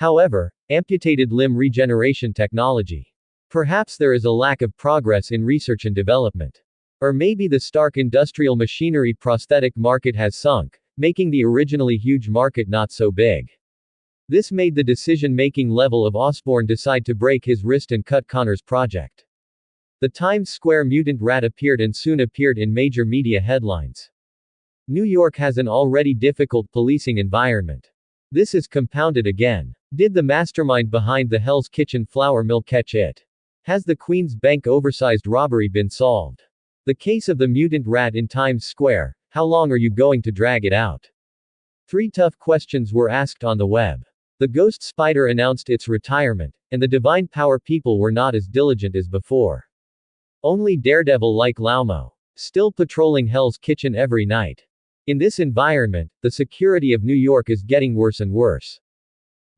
A: However, amputated limb regeneration technology. Perhaps there is a lack of progress in research and development. Or maybe the stark industrial machinery prosthetic market has sunk, making the originally huge market not so big. This made the decision-making level of Osborne decide to break his wrist and cut Connor's project. The Times Square mutant rat appeared and soon appeared in major media headlines. New York has an already difficult policing environment. This is compounded again. Did the mastermind behind the Hell's Kitchen flour mill catch it? Has the Queen's Bank oversized robbery been solved? The case of the mutant rat in Times Square, how long are you going to drag it out? 3 tough questions were asked on the web. The ghost spider announced its retirement, and the divine power people were not as diligent as before. Only Daredevil like Laumo, still patrolling Hell's Kitchen every night. In this environment, the security of New York is getting worse and worse.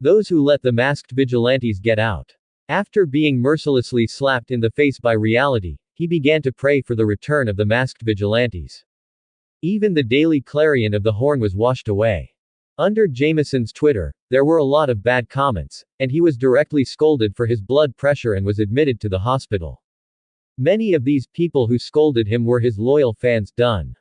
A: Those who let the masked vigilantes get out. After being mercilessly slapped in the face by reality, he began to pray for the return of the masked vigilantes. Even the Daily Clarion of the Horn was washed away. Under Jameson's Twitter, there were a lot of bad comments, and he was directly scolded for his blood pressure and was admitted to the hospital. Many of these people who scolded him were his loyal fans. Done.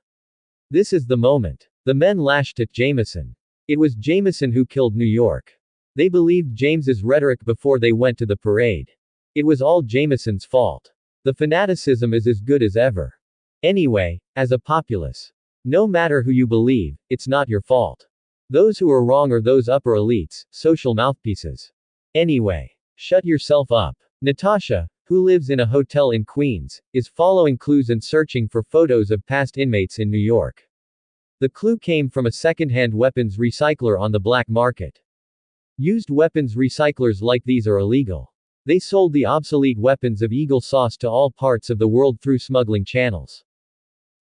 A: This is the moment. The men lashed at Jameson. It was Jameson who killed New York. They believed James's rhetoric before they went to the parade. It was all Jameson's fault. The fanaticism is as good as ever. Anyway, as a populace, no matter who you believe, it's not your fault. Those who are wrong are those upper elites, social mouthpieces. Anyway, shut yourself up. Natasha, who lives in a hotel in Queens, is following clues and searching for photos of past inmates in New York. The clue came from a second-hand weapons recycler on the black market. Used weapons recyclers like these are illegal. They sold the obsolete weapons of Eagle Sauce to all parts of the world through smuggling channels.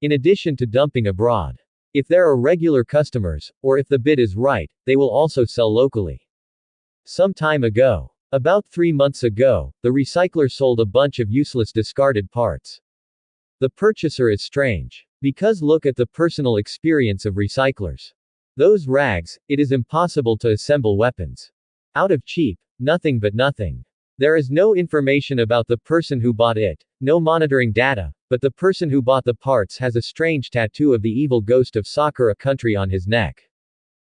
A: In addition to dumping abroad. If there are regular customers, or if the bid is right, they will also sell locally. Some time ago, about 3 months ago, the recycler sold a bunch of useless discarded parts. The purchaser is strange. Because look at the personal experience of recyclers. Those rags, it is impossible to assemble weapons. Out of cheap, nothing but nothing. There is no information about the person who bought it, no monitoring data, but the person who bought the parts has a strange tattoo of the evil ghost of Sakura country on his neck.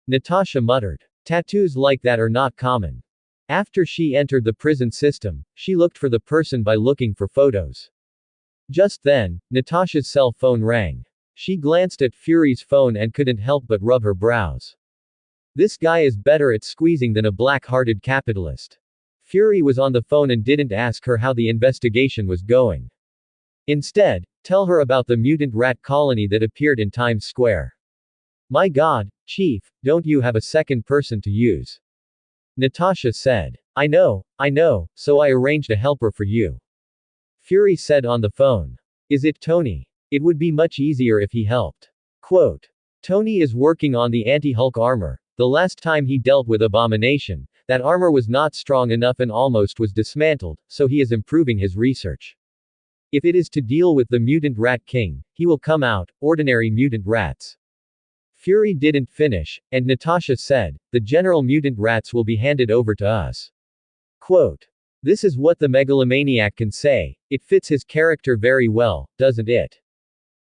A: Natasha muttered. Tattoos like that are not common. After she entered the prison system, she looked for the person by looking for photos. Just then, Natasha's cell phone rang. She glanced at Fury's phone and couldn't help but rub her brows. This guy is better at squeezing than a black-hearted capitalist. Fury was on the phone and didn't ask her how the investigation was going. Instead, tell her about the mutant rat colony that appeared in Times Square. My God, Chief, don't you have a second person to use? Natasha said. I know, so I arranged a helper for you. Fury said on the phone. Is it Tony? It would be much easier if he helped. Quote. Tony is working on the anti-Hulk armor. The last time he dealt with Abomination, that armor was not strong enough and almost was dismantled, so he is improving his research. If it is to deal with the mutant rat king, he will come out, ordinary mutant rats. Fury didn't finish, and Natasha said, the general mutant rats will be handed over to us. Quote. This is what the megalomaniac can say. It fits his character very well, doesn't it?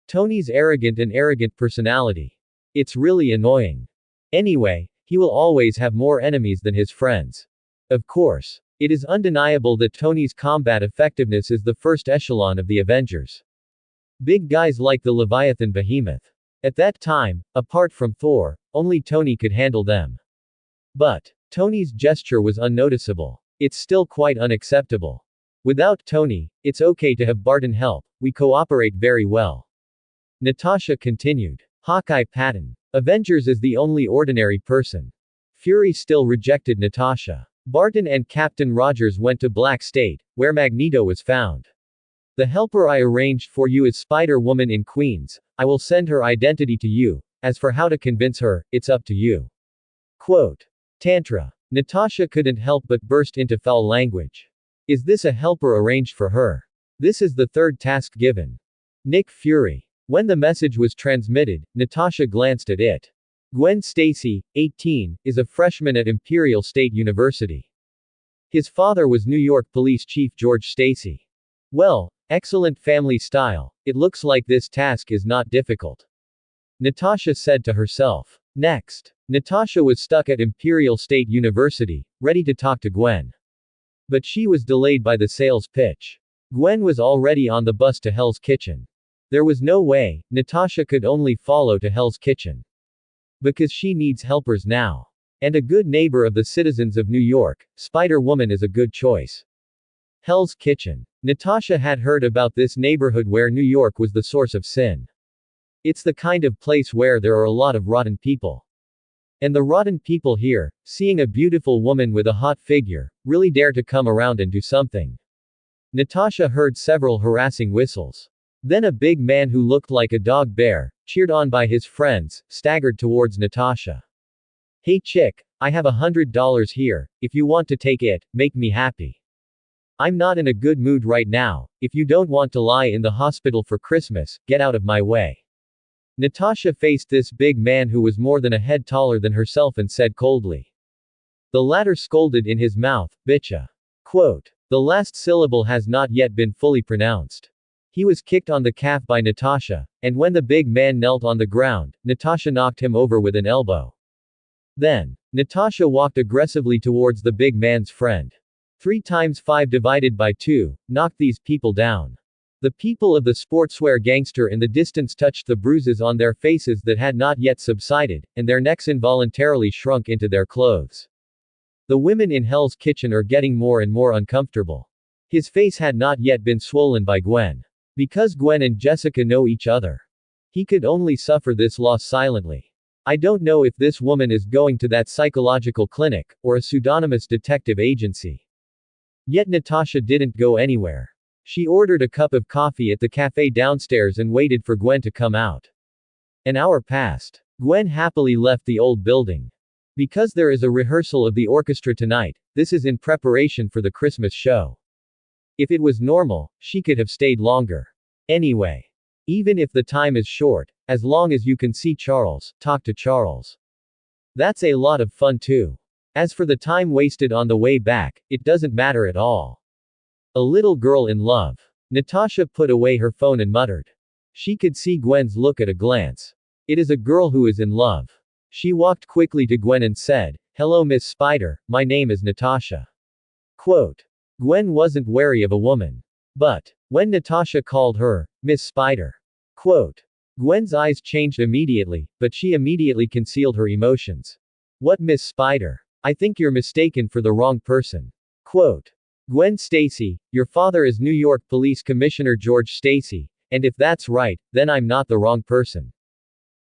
A: Tony's arrogant personality. It's really annoying. Anyway, he will always have more enemies than his friends. Of course. It is undeniable that Tony's combat effectiveness is the first echelon of the Avengers. Big guys like the Leviathan behemoth. At that time, apart from Thor, only Tony could handle them. But Tony's gesture was unnoticeable. It's still quite unacceptable. Without Tony, it's okay to have Barton help, we cooperate very well. Natasha continued. Hawkeye Patton. Avengers is the only ordinary person. Fury still rejected Natasha. Barton and Captain Rogers went to Black State, where Magneto was found. The helper I arranged for you is Spider-Woman in Queens. I will send her identity to you. As for how to convince her, it's up to you. Quote. Tantra. Natasha couldn't help but burst into foul language. Is this a helper arranged for her? This is the third task given. Nick Fury. When the message was transmitted, Natasha glanced at it. Gwen Stacy, 18, is a freshman at Imperial State University. His father was New York Police Chief George Stacy. Well, excellent family style. It looks like this task is not difficult, Natasha said to herself. Next, Natasha was stuck at Imperial State University, ready to talk to Gwen. But she was delayed by the sales pitch. Gwen was already on the bus to Hell's Kitchen. There was no way, Natasha could only follow to Hell's Kitchen. Because she needs helpers now. And a good neighbor of the citizens of New York, Spider-Woman is a good choice. Hell's Kitchen. Natasha had heard about this neighborhood where New York was the source of sin. It's the kind of place where there are a lot of rotten people. And the rotten people here, seeing a beautiful woman with a hot figure, really dare to come around and do something. Natasha heard several harassing whistles. Then a big man who looked like a dog bear, cheered on by his friends, staggered towards Natasha. Hey chick, I have $100 here, if you want to take it, make me happy. I'm not in a good mood right now, if you don't want to lie in the hospital for Christmas, get out of my way. Natasha faced this big man who was more than a head taller than herself and said coldly. The latter scolded in his mouth, bitcha. Quote. The last syllable has not yet been fully pronounced. He was kicked on the calf by Natasha, and when the big man knelt on the ground, Natasha knocked him over with an elbow. Then, Natasha walked aggressively towards the big man's friend. 3 times 5 divided by 2, knocked these people down. The people of the sportswear gangster in the distance touched the bruises on their faces that had not yet subsided, and their necks involuntarily shrunk into their clothes. The women in Hell's Kitchen are getting more and more uncomfortable. His face had not yet been swollen by Gwen. Because Gwen and Jessica know each other. He could only suffer this loss silently. I don't know if this woman is going to that psychological clinic, or a pseudonymous detective agency. Yet Natasha didn't go anywhere. She ordered a cup of coffee at the cafe downstairs and waited for Gwen to come out. An hour passed. Gwen happily left the old building. Because there is a rehearsal of the orchestra tonight, this is in preparation for the Christmas show. If it was normal, she could have stayed longer. Anyway. Even if the time is short, as long as you can see Charles, talk to Charles. That's a lot of fun too. As for the time wasted on the way back, it doesn't matter at all. A little girl in love. Natasha put away her phone and muttered. She could see Gwen's look at a glance. It is a girl who is in love. She walked quickly to Gwen and said, Hello Miss Spider, my name is Natasha. Quote. Gwen wasn't wary of a woman. But, when Natasha called her, Miss Spider. Quote. Gwen's eyes changed immediately, but she immediately concealed her emotions. What Miss Spider? I think you're mistaken for the wrong person. Quote. Gwen Stacy, your father is New York Police Commissioner George Stacy, and if that's right, then I'm not the wrong person.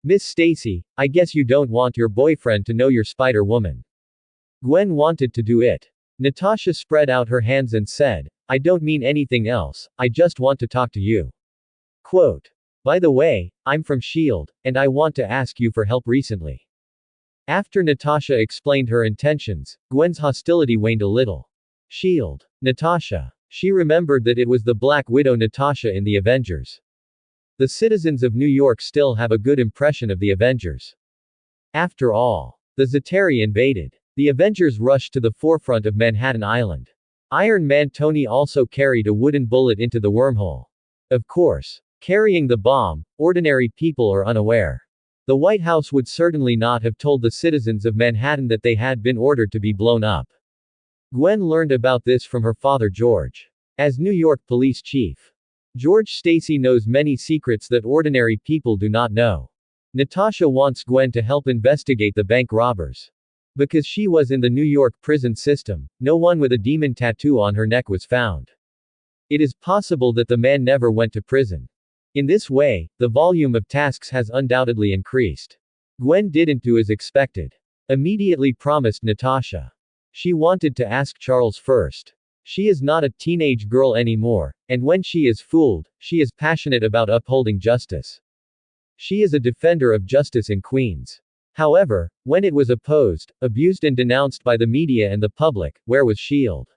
A: Miss Stacy, I guess you don't want your boyfriend to know you're Spider-Woman. Gwen wanted to do it. Natasha spread out her hands and said, I don't mean anything else, I just want to talk to you. Quote. By the way, I'm from S.H.I.E.L.D., and I want to ask you for help recently. After Natasha explained her intentions, Gwen's hostility waned a little. S.H.I.E.L.D. Natasha. She remembered that it was the Black Widow Natasha in the Avengers. The citizens of New York still have a good impression of the Avengers. After all, the Zeteri invaded. The Avengers rushed to the forefront of Manhattan Island. Iron Man Tony also carried a wooden bullet into the wormhole. Of course, carrying the bomb, ordinary people are unaware. The White House would certainly not have told the citizens of Manhattan that they had been ordered to be blown up. Gwen learned about this from her father George. As New York Police Chief, George Stacy knows many secrets that ordinary people do not know. Natasha wants Gwen to help investigate the bank robbers. Because she was in the New York prison system, no one with a demon tattoo on her neck was found. It is possible that the man never went to prison. In this way, the volume of tasks has undoubtedly increased. Gwen didn't do as expected. Immediately promised Natasha. She wanted to ask Charles first. She is not a teenage girl anymore, and when she is fooled, she is passionate about upholding justice. She is a defender of justice in Queens. However, when it was opposed, abused and denounced by the media and the public, where was S.H.I.E.L.D.?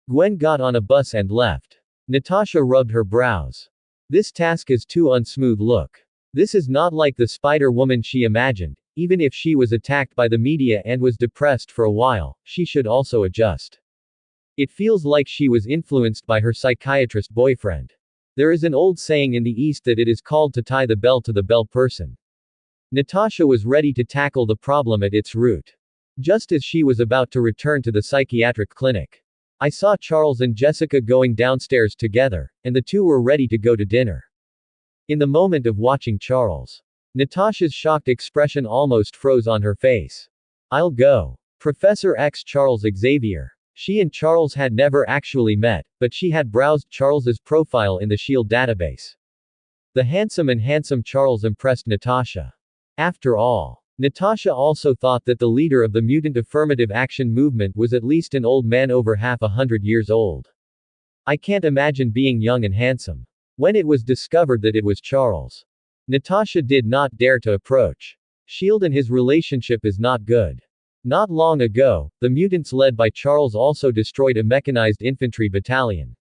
A: Gwen got on a bus and left. Natasha rubbed her brows. This task is too unsmooth look. This is not like the Spider-Woman she imagined, Even if she was attacked by the media and was depressed for a while, she should also adjust. It feels like she was influenced by her psychiatrist boyfriend. There is an old saying in the East that it is called to tie the bell to the bell person. Natasha was ready to tackle the problem at its root. Just as she was about to return to the psychiatric clinic, I saw Charles and Jessica going downstairs together, and the two were ready to go to dinner. In the moment of watching Charles, Natasha's shocked expression almost froze on her face. I'll go. Professor X Charles Xavier. She and Charles had never actually met, but she had browsed Charles's profile in the SHIELD database. The handsome Charles impressed Natasha. After all, Natasha also thought that the leader of the mutant affirmative action movement was at least an old man over half 100 years old. I can't imagine being young and handsome. When it was discovered that it was Charles, Natasha did not dare to approach. SHIELD and his relationship is not good. Not long ago, the mutants led by Charles also destroyed a mechanized infantry battalion.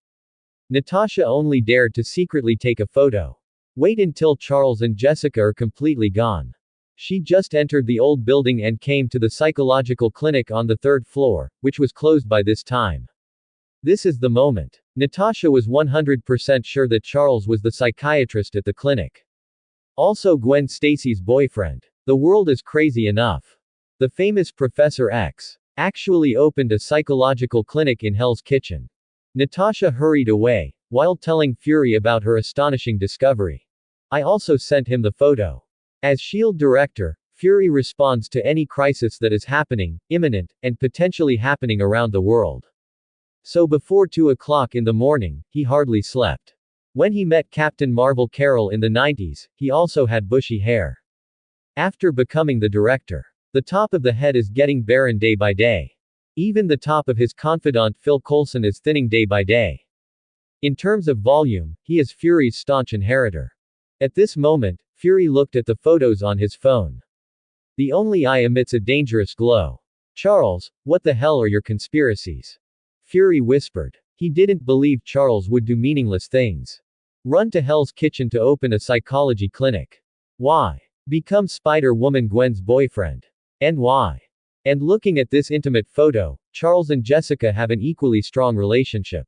A: Natasha only dared to secretly take a photo. Wait until Charles and Jessica are completely gone. She just entered the old building and came to the psychological clinic on the third floor, which was closed by this time. This is the moment. Natasha was 100% sure that Charles was the psychiatrist at the clinic. Also Gwen Stacy's boyfriend. The world is crazy enough. The famous Professor X actually opened a psychological clinic in Hell's Kitchen. Natasha hurried away, while telling Fury about her astonishing discovery. I also sent him the photo. As SHIELD director, Fury responds to any crisis that is happening, imminent, and potentially happening around the world. So before 2 o'clock in the morning, he hardly slept. When he met Captain Marvel Carol in the 90s, he also had bushy hair. After becoming the director, the top of the head is getting barren day by day. Even the top of his confidant Phil Coulson is thinning day by day. In terms of volume, he is Fury's staunch inheritor. At this moment, Fury looked at the photos on his phone. The only eye emits a dangerous glow. Charles, what the hell are your conspiracies? Fury whispered. He didn't believe Charles would do meaningless things. Run to Hell's Kitchen to open a psychology clinic. Why? Become Spider-Woman Gwen's boyfriend. And why? And looking at this intimate photo, Charles and Jessica have an equally strong relationship.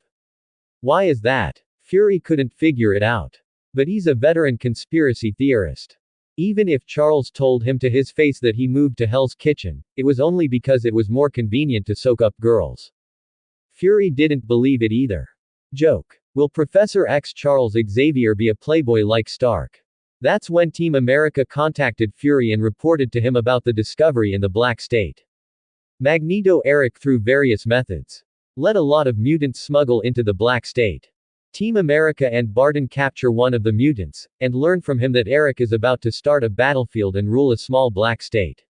A: Why is that? Fury couldn't figure it out. But he's a veteran conspiracy theorist. Even if Charles told him to his face that he moved to Hell's Kitchen, it was only because it was more convenient to soak up girls. Fury didn't believe it either. Joke. Will Professor X Charles Xavier be a playboy like Stark? That's when Team America contacted Fury and reported to him about the discovery in the Black State. Magneto Eric through various methods let a lot of mutants smuggle into the Black State. Team America and Barton capture one of the mutants, and learn from him that Eric is about to start a battlefield and rule a small Black State.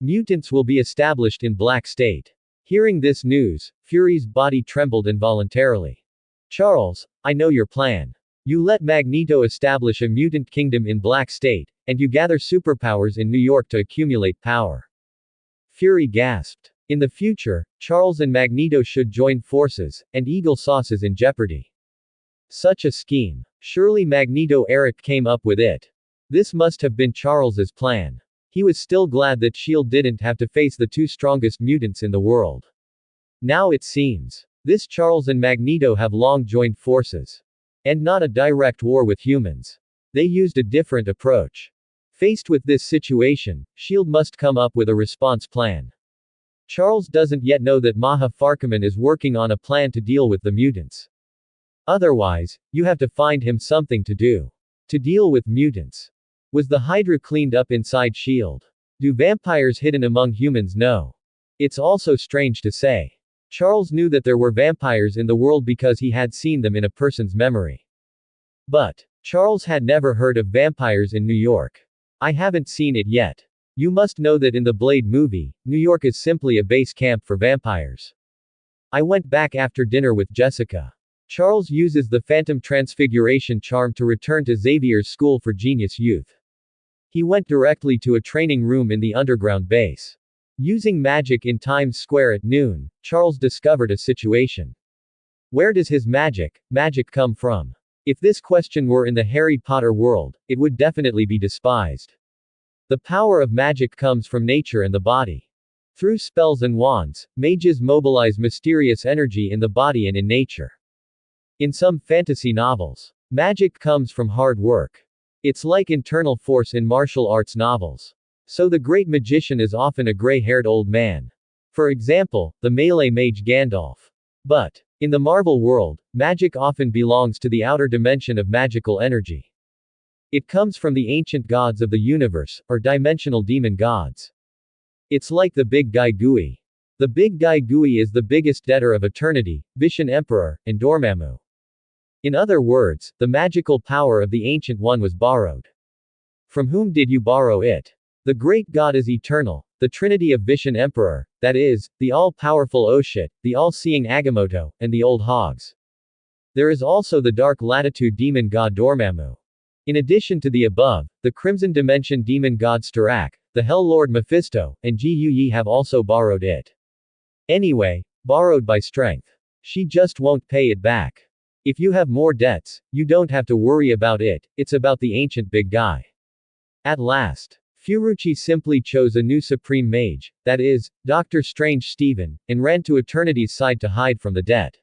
A: Mutants will be established in Black State. Hearing this news, Fury's body trembled involuntarily. Charles, I know your plan. You let Magneto establish a mutant kingdom in Black State, and you gather superpowers in New York to accumulate power. Fury gasped. In the future, Charles and Magneto should join forces, and Eagle Sauce is in jeopardy. Such a scheme. Surely Magneto Eric came up with it. This must have been Charles's plan. He was still glad that SHIELD didn't have to face the two strongest mutants in the world. Now it seems. This Charles and Magneto have long joined forces. And not a direct war with humans. They used a different approach. Faced with this situation, SHIELD must come up with a response plan. Charles doesn't yet know that Maha Farkaman is working on a plan to deal with the mutants. Otherwise, you have to find him something to do. To deal with mutants. Was the Hydra cleaned up inside SHIELD? Do vampires hidden among humans know? It's also strange to say. Charles knew that there were vampires in the world because he had seen them in a person's memory. But Charles had never heard of vampires in New York. I haven't seen it yet. You must know that in the Blade movie, New York is simply a base camp for vampires. I went back after dinner with Jessica. Charles uses the Phantom Transfiguration charm to return to Xavier's School for Genius Youth. He went directly to a training room in the underground base. Using magic in Times Square at noon, Charles discovered a situation. Where does his magic come from? If this question were in the Harry Potter world, it would definitely be despised. The power of magic comes from nature and the body. Through spells and wands, mages mobilize mysterious energy in the body and in nature. In some fantasy novels, magic comes from hard work. It's like internal force in martial arts novels. So the great magician is often a gray-haired old man. For example, the melee mage Gandalf. But, in the Marvel world, magic often belongs to the outer dimension of magical energy. It comes from the ancient gods of the universe, or dimensional demon gods. It's like the Big Guy Gui. The Big Guy Gui is the biggest debtor of eternity, Vishen Emperor, and Dormammu. In other words, the magical power of the Ancient One was borrowed. From whom did you borrow it? The great God is eternal, the trinity of Vishen Emperor, that is, the all-powerful Oshit, the all-seeing Agamotto, and the old hogs. There is also the dark latitude demon god Dormammu. In addition to the above, the Crimson Dimension demon god Starak, the Hell Lord Mephisto, and Ji Yi have also borrowed it. Anyway, borrowed by strength. She just won't pay it back. If you have more debts, you don't have to worry about it, it's about the ancient big guy. At last, Furuchi simply chose a new supreme mage, that is, Dr. Strange Stephen, and ran to Eternity's side to hide from the debt.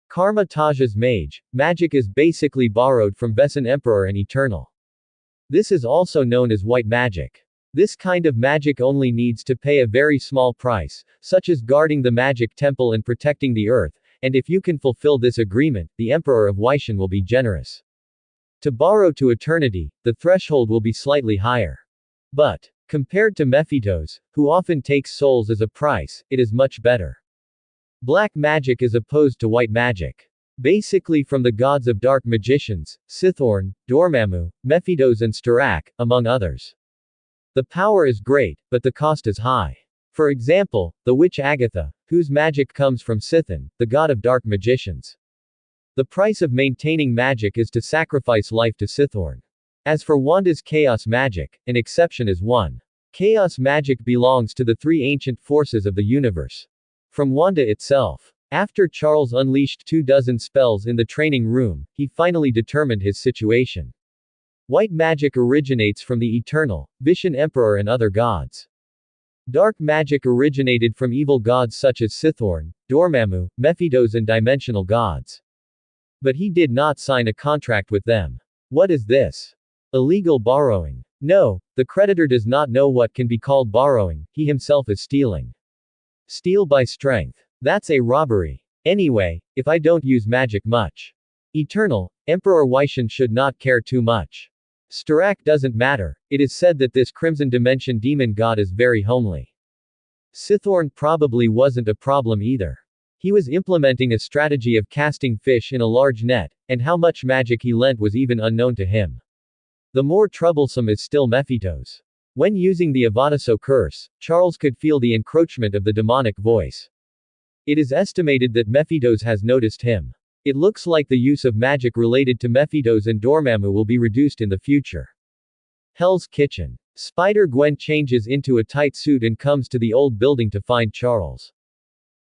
A: Karma Taja's mage, magic is basically borrowed from Vishen Emperor and Eternal. This is also known as white magic. This kind of magic only needs to pay a very small price, such as guarding the magic temple and protecting the earth, and if you can fulfill this agreement, the Emperor of Weixin will be generous. To borrow to eternity, the threshold will be slightly higher. But, compared to Mephitos, who often takes souls as a price, it is much better. Black magic is opposed to white magic. Basically from the gods of dark magicians, Sithorn, Dormammu, Mephitos and Starak, among others. The power is great, but the cost is high. For example, the witch Agatha, whose magic comes from Sithon, the god of dark magicians. The price of maintaining magic is to sacrifice life to Sithorn. As for Wanda's chaos magic, an exception is one. Chaos magic belongs to the three ancient forces of the universe. From Wanda itself. After Charles unleashed 24 spells in the training room, he finally determined his situation. White magic originates from the eternal, Vishen Emperor and other gods. Dark magic originated from evil gods such as Sithorn, Dormammu, Mephitos and dimensional gods. But he did not sign a contract with them. What is this? Illegal borrowing. No, the creditor does not know what can be called borrowing, he himself is stealing. Steal by strength. That's a robbery. Anyway, if I don't use magic much. Eternal, Emperor Weixin should not care too much. Starak doesn't matter, it is said that this Crimson Dimension demon god is very homely. Sithorn probably wasn't a problem either. He was implementing a strategy of casting fish in a large net, and how much magic he lent was even unknown to him. The more troublesome is still Mephitos. When using the Avadaso curse, Charles could feel the encroachment of the demonic voice. It is estimated that Mephitos has noticed him. It looks like the use of magic related to Mephitos and Dormammu will be reduced in the future. Hell's Kitchen. Spider-Gwen changes into a tight suit and comes to the old building to find Charles.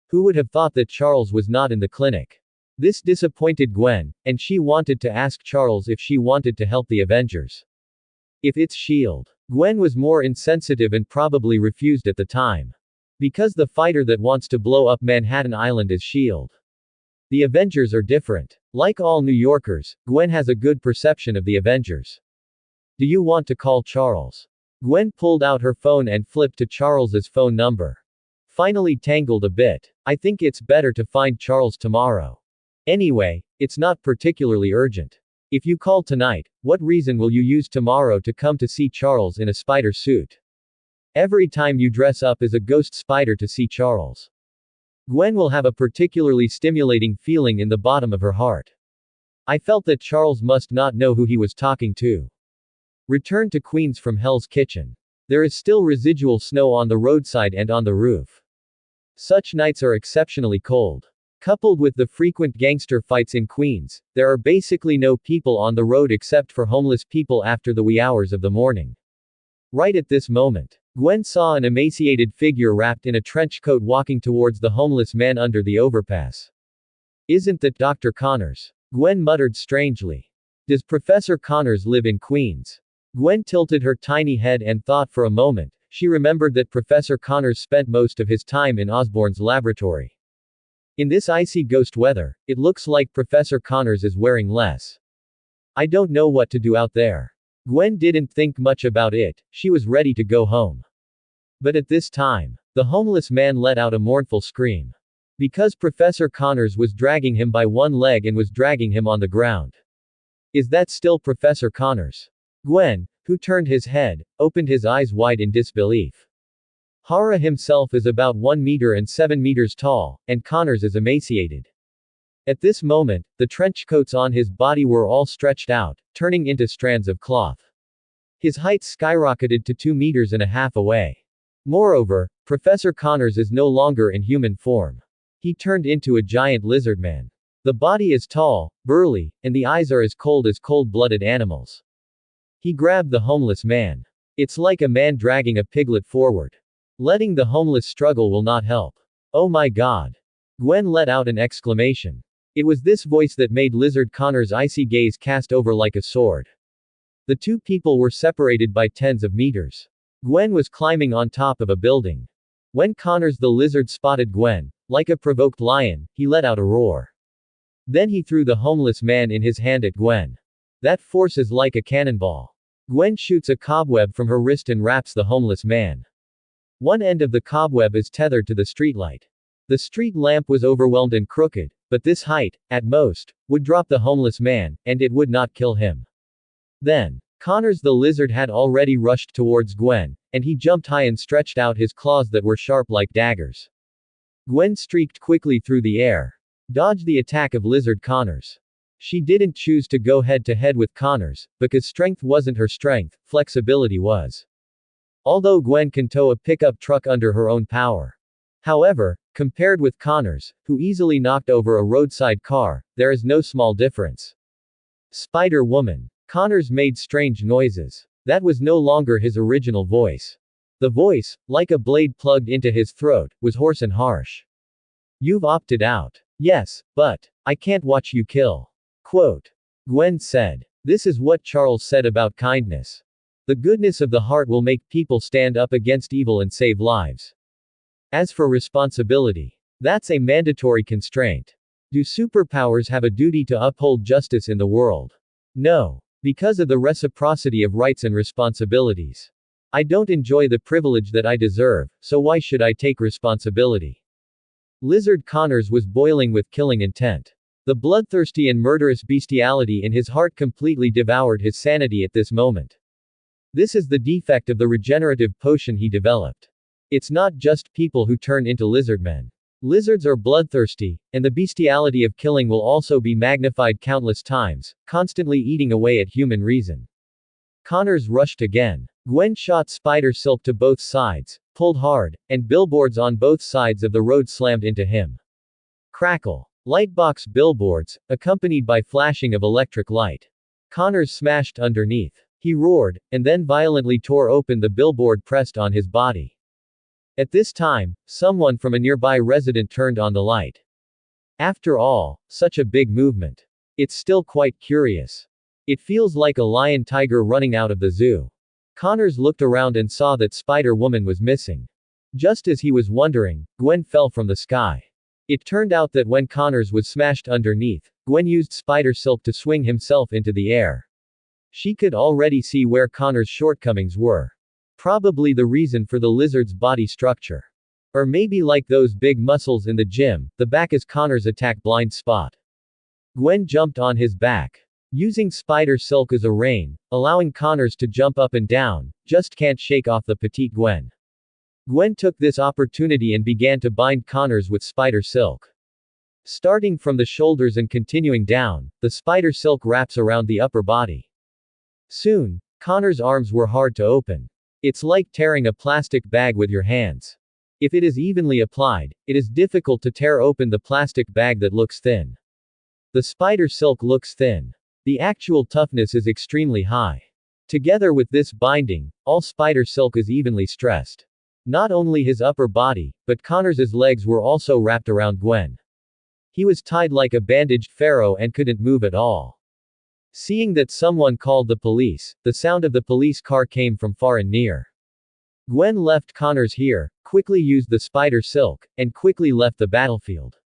A: Who would have thought that Charles was not in the clinic? This disappointed Gwen, and she wanted to ask Charles if she wanted to help the Avengers. If it's S.H.I.E.L.D. Gwen was more insensitive and probably refused at the time. Because the fighter that wants to blow up Manhattan Island is S.H.I.E.L.D. The Avengers are different. Like all New Yorkers, Gwen has a good perception of the Avengers. Do you want to call Charles? Gwen pulled out her phone and flipped to Charles's phone number. Finally tangled a bit. I think it's better to find Charles tomorrow. Anyway, it's not particularly urgent. If you call tonight, what reason will you use tomorrow to come to see Charles in a spider suit? Every time you dress up as a ghost spider to see Charles, Gwen will have a particularly stimulating feeling in the bottom of her heart. I felt that Charles must not know who he was talking to. Return to Queens from Hell's Kitchen. There is still residual snow on the roadside and on the roof. Such nights are exceptionally cold. Coupled with the frequent gangster fights in Queens, there are basically no people on the road except for homeless people after the wee hours of the morning. Right at this moment, Gwen saw an emaciated figure wrapped in a trench coat walking towards the homeless man under the overpass. Isn't that Dr. Connors? Gwen muttered strangely. Does Professor Connors live in Queens? Gwen tilted her tiny head and thought for a moment. She remembered that Professor Connors spent most of his time in Osborne's laboratory. In this icy ghost weather, it looks like Professor Connors is wearing less. I don't know what to do out there. Gwen didn't think much about it, she was ready to go home. But at this time, the homeless man let out a mournful scream. Because Professor Connors was dragging him by one leg and was dragging him on the ground. Is that still Professor Connors? Gwen, who turned his head, opened his eyes wide in disbelief. Hara himself is about 1 meter and 7 meters tall, and Connors is emaciated. At this moment, the trench coats on his body were all stretched out, turning into strands of cloth. His height skyrocketed to 2.5 meters away. Moreover, Professor Connors is no longer in human form. He turned into a giant lizard man. The body is tall, burly, and the eyes are as cold-blooded animals. He grabbed the homeless man. It's like a man dragging a piglet forward. Letting the homeless struggle will not help. Oh my God. Gwen let out an exclamation. It was this voice that made Lizard Connors' icy gaze cast over like a sword. The two people were separated by tens of meters. Gwen was climbing on top of a building. When Connors the lizard spotted Gwen, like a provoked lion, he let out a roar. Then he threw the homeless man in his hand at Gwen. That force is like a cannonball. Gwen shoots a cobweb from her wrist and wraps the homeless man. One end of the cobweb is tethered to the streetlight. The street lamp was overwhelmed and crooked, but this height, at most, would drop the homeless man, and it would not kill him. Then, Connors the lizard had already rushed towards Gwen, and he jumped high and stretched out his claws that were sharp like daggers. Gwen streaked quickly through the air. Dodged the attack of Lizard Connors. She didn't choose to go head to head with Connors, because strength wasn't her strength, flexibility was. Although Gwen can tow a pickup truck under her own power. However, compared with Connors, who easily knocked over a roadside car, there is no small difference. Spider Woman. Connors made strange noises. That was no longer his original voice. The voice, like a blade plugged into his throat, was hoarse and harsh. You've opted out. Yes, but I can't watch you kill. Quote. Gwen said. This is what Charles said about kindness. The goodness of the heart will make people stand up against evil and save lives. As for responsibility, that's a mandatory constraint. Do superpowers have a duty to uphold justice in the world? No. Because of the reciprocity of rights and responsibilities. I don't enjoy the privilege that I deserve, so why should I take responsibility? Lizard Connors was boiling with killing intent. The bloodthirsty and murderous bestiality in his heart completely devoured his sanity at this moment. This is the defect of the regenerative potion he developed. It's not just people who turn into lizardmen. Lizards are bloodthirsty, and the bestiality of killing will also be magnified countless times, constantly eating away at human reason. Connors rushed again. Gwen shot spider silk to both sides, pulled hard, and billboards on both sides of the road slammed into him. Crackle. Lightbox billboards, accompanied by flashing of electric light. Connors smashed underneath. He roared, and then violently tore open the billboard pressed on his body. At this time, someone from a nearby resident turned on the light. After all, such a big movement. It's still quite curious. It feels like a lion-tiger running out of the zoo. Connors looked around and saw that Spider-Woman was missing. Just as he was wondering, Gwen fell from the sky. It turned out that when Connors was smashed underneath, Gwen used spider silk to swing himself into the air. She could already see where Connors' shortcomings were. Probably the reason for the lizard's body structure. Or maybe like those big muscles in the gym, the back is Connors' attack blind spot. Gwen jumped on his back. Using spider silk as a rein, allowing Connors to jump up and down, just can't shake off the petite Gwen. Gwen took this opportunity and began to bind Connors with spider silk. Starting from the shoulders and continuing down, the spider silk wraps around the upper body. Soon, Connors' arms were hard to open. It's like tearing a plastic bag with your hands. If it is evenly applied, it is difficult to tear open the plastic bag that looks thin. The spider silk looks thin. The actual toughness is extremely high. Together with this binding, all spider silk is evenly stressed. Not only his upper body, but Connors' legs were also wrapped around Gwen. He was tied like a bandaged pharaoh and couldn't move at all. Seeing that someone called the police, the sound of the police car came from far and near. Gwen left Connors here, quickly used the spider silk, and quickly left the battlefield.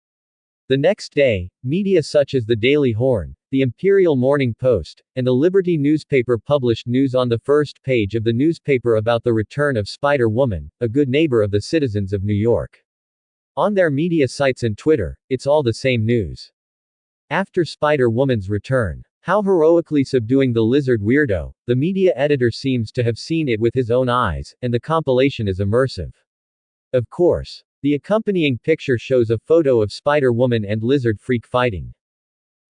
A: The next day, media such as the Daily Horn, the Imperial Morning Post, and the Liberty newspaper published news on the first page of the newspaper about the return of Spider-Woman, a good neighbor of the citizens of New York. On their media sites and Twitter, it's all the same news. After Spider-Woman's return, how heroically subduing the lizard weirdo, the media editor seems to have seen it with his own eyes, and the compilation is immersive. Of course. The accompanying picture shows a photo of Spider-Woman and Lizard Freak fighting.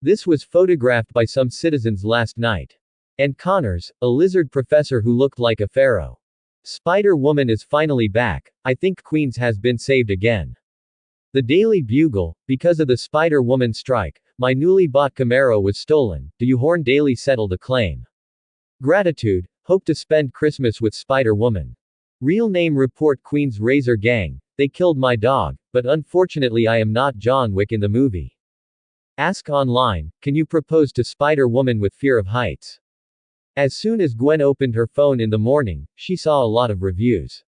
A: This was photographed by some citizens last night. And Connors, a lizard professor who looked like a pharaoh. Spider-Woman is finally back. I think Queens has been saved again. The Daily Bugle, because of the Spider-Woman strike, my newly bought Camaro was stolen. Do you Horn Daily settle the claim? Gratitude, hope to spend Christmas with Spider-Woman. Real name report Queens Razor Gang. They killed my dog, but unfortunately I am not John Wick in the movie. Ask online, can you propose to Spider-Woman with fear of heights? As soon as Gwen opened her phone in the morning, she saw a lot of reviews.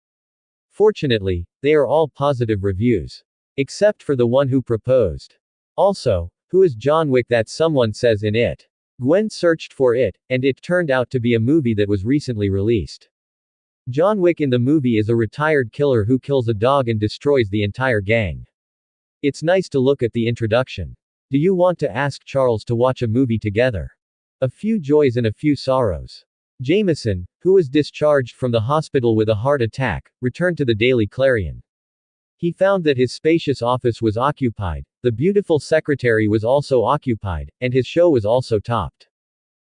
A: Fortunately, they are all positive reviews. Except for the one who proposed. Also, who is John Wick that someone says in it? Gwen searched for it, and it turned out to be a movie that was recently released. John Wick in the movie is a retired killer who kills a dog and destroys the entire gang. It's nice to look at the introduction. Do you want to ask Charles to watch a movie together? A few joys and a few sorrows. Jameson, who was discharged from the hospital with a heart attack, returned to the Daily Clarion. He found that his spacious office was occupied, the beautiful secretary was also occupied, and his show was also topped.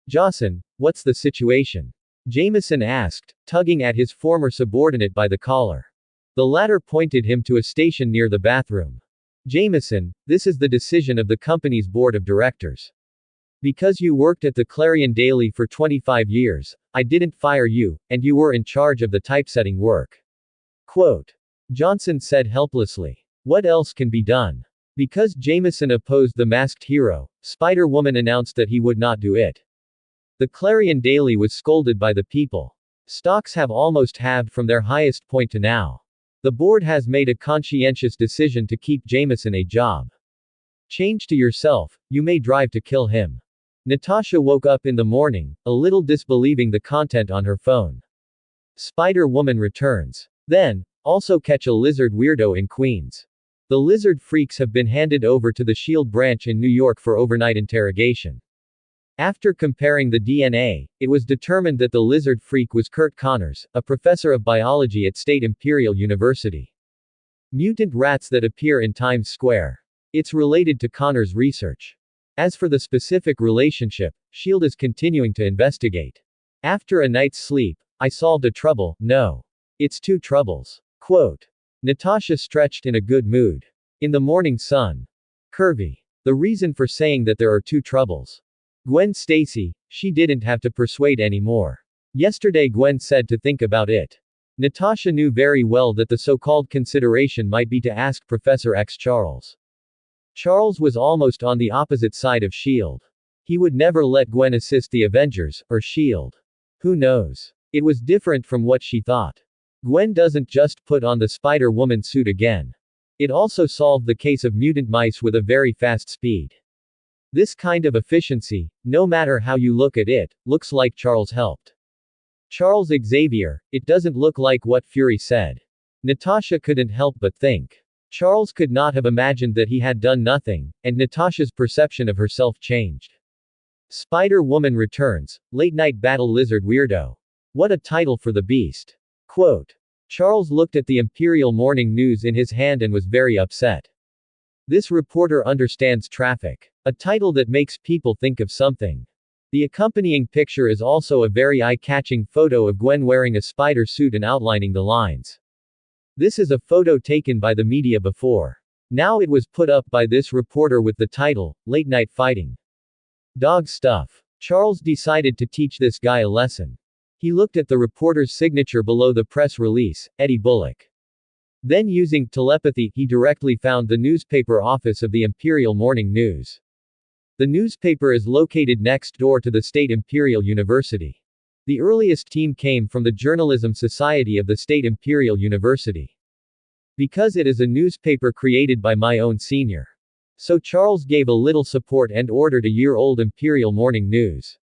A: Jawson, what's the situation? Jameson asked, tugging at his former subordinate by the collar. The latter pointed him to a station near the bathroom. Jameson, this is the decision of the company's board of directors. Because you worked at the Clarion Daily for 25 years, I didn't fire you, and you were in charge of the typesetting work. Quote. Johnson said helplessly. What else can be done? Because Jameson opposed the masked hero, Spider-Woman announced that he would not do it. The Clarion Daily was scolded by the people. Stocks have almost halved from their highest point to now. The board has made a conscientious decision to keep Jameson a job. Change to yourself, you may drive to kill him. Natasha woke up in the morning, a little disbelieving the content on her phone. Spider-Woman returns. Then, also catch a lizard weirdo in Queens. The lizard freaks have been handed over to the SHIELD branch in New York for overnight interrogation. After comparing the DNA, it was determined that the lizard freak was Kurt Connors, a professor of biology at State Imperial University. Mutant rats that appear in Times Square. It's related to Connors' research. As for the specific relationship, SHIELD is continuing to investigate. After a night's sleep, I solved a trouble. No. It's two troubles. Quote. Natasha stretched in a good mood. In the morning sun. Curvy. The reason for saying that there are two troubles. Gwen Stacy, she didn't have to persuade anymore. Yesterday Gwen said to think about it. Natasha knew very well that the so-called consideration might be to ask Professor X Charles. Charles was almost on the opposite side of SHIELD. He would never let Gwen assist the Avengers, or SHIELD. Who knows? It was different from what she thought. Gwen doesn't just put on the Spider-Woman suit again. It also solved the case of mutant mice with a very fast speed. This kind of efficiency, no matter how you look at it, looks like Charles helped. Charles Xavier, it doesn't look like what Fury said. Natasha couldn't help but think. Charles could not have imagined that he had done nothing, and Natasha's perception of herself changed. Spider-Woman returns, late-night battle lizard weirdo. What a title for the beast. Quote. Charles looked at the Imperial Morning News in his hand and was very upset. This reporter understands traffic. A title that makes people think of something. The accompanying picture is also a very eye-catching photo of Gwen wearing a spider suit and outlining the lines. This is a photo taken by the media before. Now it was put up by this reporter with the title, Late Night Fighting. Dog stuff. Charles decided to teach this guy a lesson. He looked at the reporter's signature below the press release, Eddie Bullock. Then using telepathy, he directly found the newspaper office of the Imperial Morning News. The newspaper is located next door to the State Imperial University. The earliest team came from the Journalism Society of the State Imperial University. Because it is a newspaper created by my own senior. So Charles gave a little support and ordered a year-old Imperial morning news.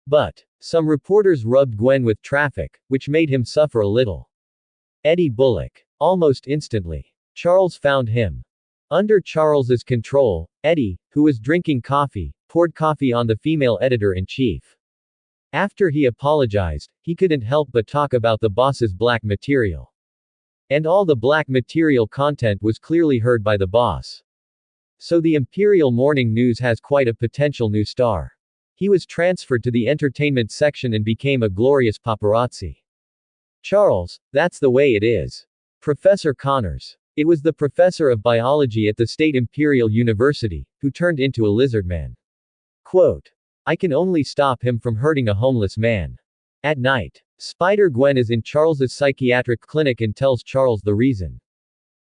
A: But some reporters rubbed Gwen with traffic, which made him suffer a little. Eddie Bullock. Almost instantly. Charles found him. Under Charles's control, Eddie, who was drinking coffee, poured coffee on the female editor-in-chief. After he apologized, he couldn't help but talk about the boss's black material. And all the black material content was clearly heard by the boss. So the Imperial Morning News has quite a potential new star. He was transferred to the entertainment section and became a glorious paparazzi. Charles, that's the way it is. Professor Connors. It was the professor of biology at the State Imperial University, who turned into a lizard man. Quote. I can only stop him from hurting a homeless man. At night, Spider-Gwen is in Charles's psychiatric clinic and tells Charles the reason.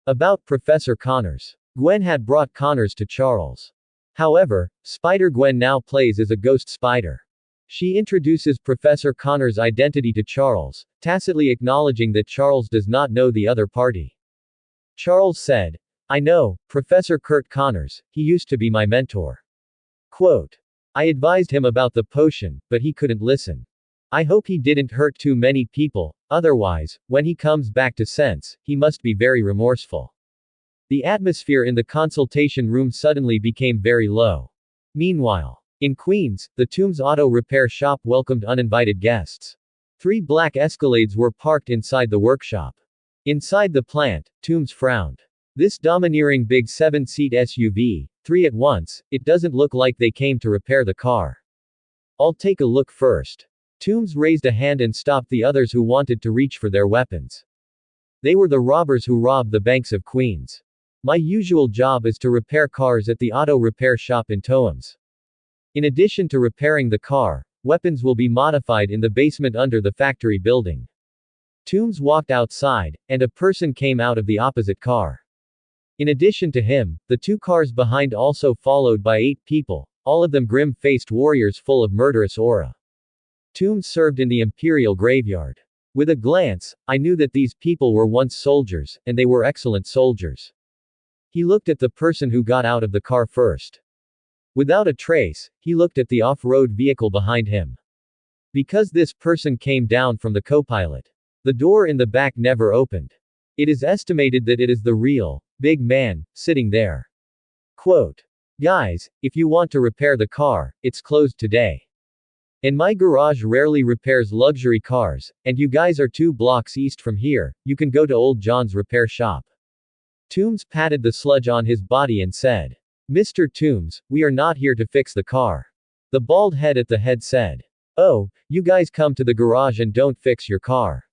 A: About Professor Connors. Gwen had brought Connors to Charles. However, Spider-Gwen now plays as a ghost spider. She introduces Professor Connors' identity to Charles, tacitly acknowledging that Charles does not know the other party. Charles said, I know, Professor Kurt Connors, he used to be my mentor. Quote. I advised him about the potion, but he couldn't listen. I hope he didn't hurt too many people, otherwise, when he comes back to sense, he must be very remorseful. The atmosphere in the consultation room suddenly became very low. Meanwhile, in Queens, the Tombs Auto Repair Shop welcomed uninvited guests. 3 black Escalades were parked inside the workshop. Inside the plant, Tombs frowned. This domineering big 7-seat SUV, 3 at once, it doesn't look like they came to repair the car. I'll take a look first. Tombs raised a hand and stopped the others who wanted to reach for their weapons. They were the robbers who robbed the banks of Queens. My usual job is to repair cars at the auto repair shop in Tombs. In addition to repairing the car, weapons will be modified in the basement under the factory building. Tombs walked outside, and a person came out of the opposite car. In addition to him, the 2 cars behind also followed by 8 people, all of them grim-faced warriors full of murderous aura. Tombs served in the Imperial Graveyard. With a glance, I knew that these people were once soldiers, and they were excellent soldiers. He looked at the person who got out of the car first. Without a trace, he looked at the off-road vehicle behind him. Because this person came down from the co-pilot. The door in the back never opened. It is estimated that it is the real, big man, sitting there. Quote. Guys, if you want to repair the car, it's closed today. And my garage rarely repairs luxury cars, and you guys are 2 blocks east from here, you can go to Old John's repair shop. Tombs patted the sludge on his body and said, Mr. Tombs, we are not here to fix the car. The bald head at the head said, oh, you guys come to the garage and don't fix your car.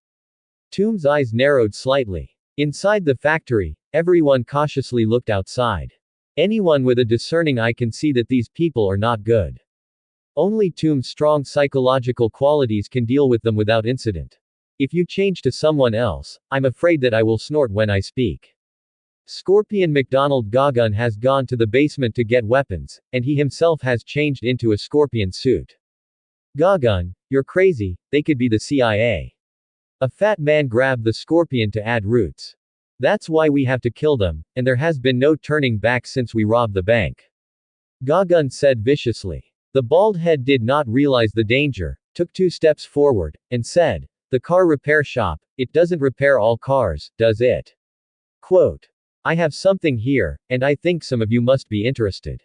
A: Tombs' eyes narrowed slightly. Inside the factory, everyone cautiously looked outside. Anyone with a discerning eye can see that these people are not good. Only Tombs' strong psychological qualities can deal with them without incident. If you change to someone else, I'm afraid that I will snort when I speak. Scorpion McDonald Gagun has gone to the basement to get weapons, and he himself has changed into a scorpion suit. Gagun, you're crazy, they could be the CIA. A fat man grabbed the scorpion to add roots. That's why we have to kill them, and there has been no turning back since we robbed the bank. Gagun said viciously. The bald head did not realize the danger, took 2 steps forward, and said, the car repair shop, it doesn't repair all cars, does it? Quote. I have something here, and I think some of you must be interested.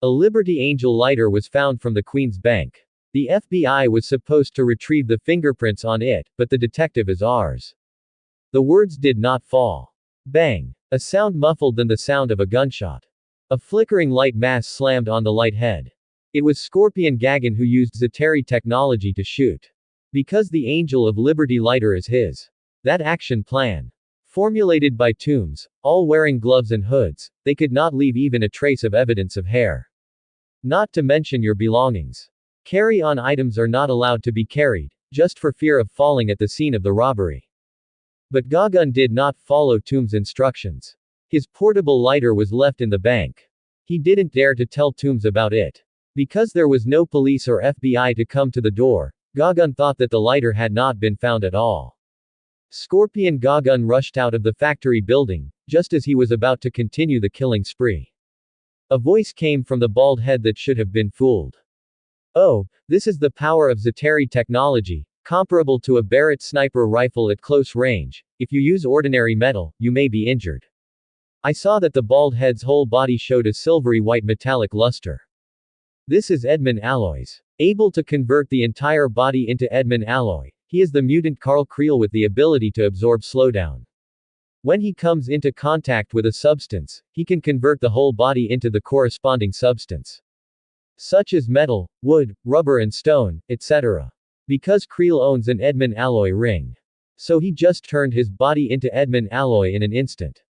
A: A Liberty Angel lighter was found from the Queen's Bank. The FBI was supposed to retrieve the fingerprints on it, but the detective is ours. The words did not fall. Bang. A sound muffled than the sound of a gunshot. A flickering light mass slammed on the light head. It was Scorpion Gagun who used Zeteri technology to shoot. Because the Angel of Liberty lighter is his. That action plan. Formulated by Tombs, all wearing gloves and hoods, they could not leave even a trace of evidence of hair. Not to mention your belongings. Carry-on items are not allowed to be carried, just for fear of falling at the scene of the robbery. But Gagun did not follow Tombs' instructions. His portable lighter was left in the bank. He didn't dare to tell Toombs about it. Because there was no police or FBI to come to the door, Gagun thought that the lighter had not been found at all. Scorpion Gagun rushed out of the factory building, just as he was about to continue the killing spree. A voice came from the bald head that should have been fooled. Oh, this is the power of Zeteri technology, comparable to a Barrett sniper rifle at close range. If you use ordinary metal, you may be injured. I saw that the bald head's whole body showed a silvery white metallic luster. This is Edmund Alloys. Able to convert the entire body into Edmund alloy, he is the mutant Carl Creel with the ability to absorb slowdown. When he comes into contact with a substance, he can convert the whole body into the corresponding substance, such as metal, wood, rubber and stone, etc. Because Creel owns an Edmund alloy ring. So he just turned his body into Edmund alloy in an instant.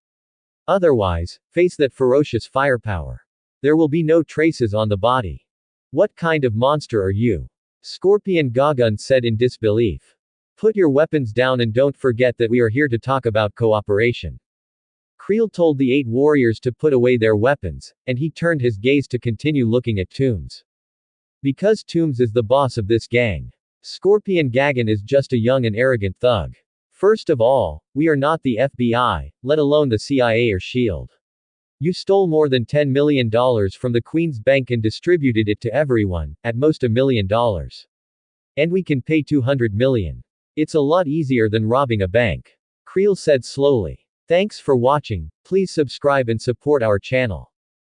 A: Otherwise, face that ferocious firepower. There will be no traces on the body. What kind of monster are you? Scorpion Gagun said in disbelief. Put your weapons down and don't forget that we are here to talk about cooperation. Creel told the 8 warriors to put away their weapons, and he turned his gaze to continue looking at Toombs. Because Toombs is the boss of this gang. Scorpion Gagun is just a young and arrogant thug. First of all, we are not the FBI, let alone the CIA or S.H.I.E.L.D. You stole more than $10 million from the Queen's Bank and distributed it to everyone, at most $1 million. And we can pay $200 million. It's a lot easier than robbing a bank. Creel said slowly. Thanks for watching, please subscribe and support our channel.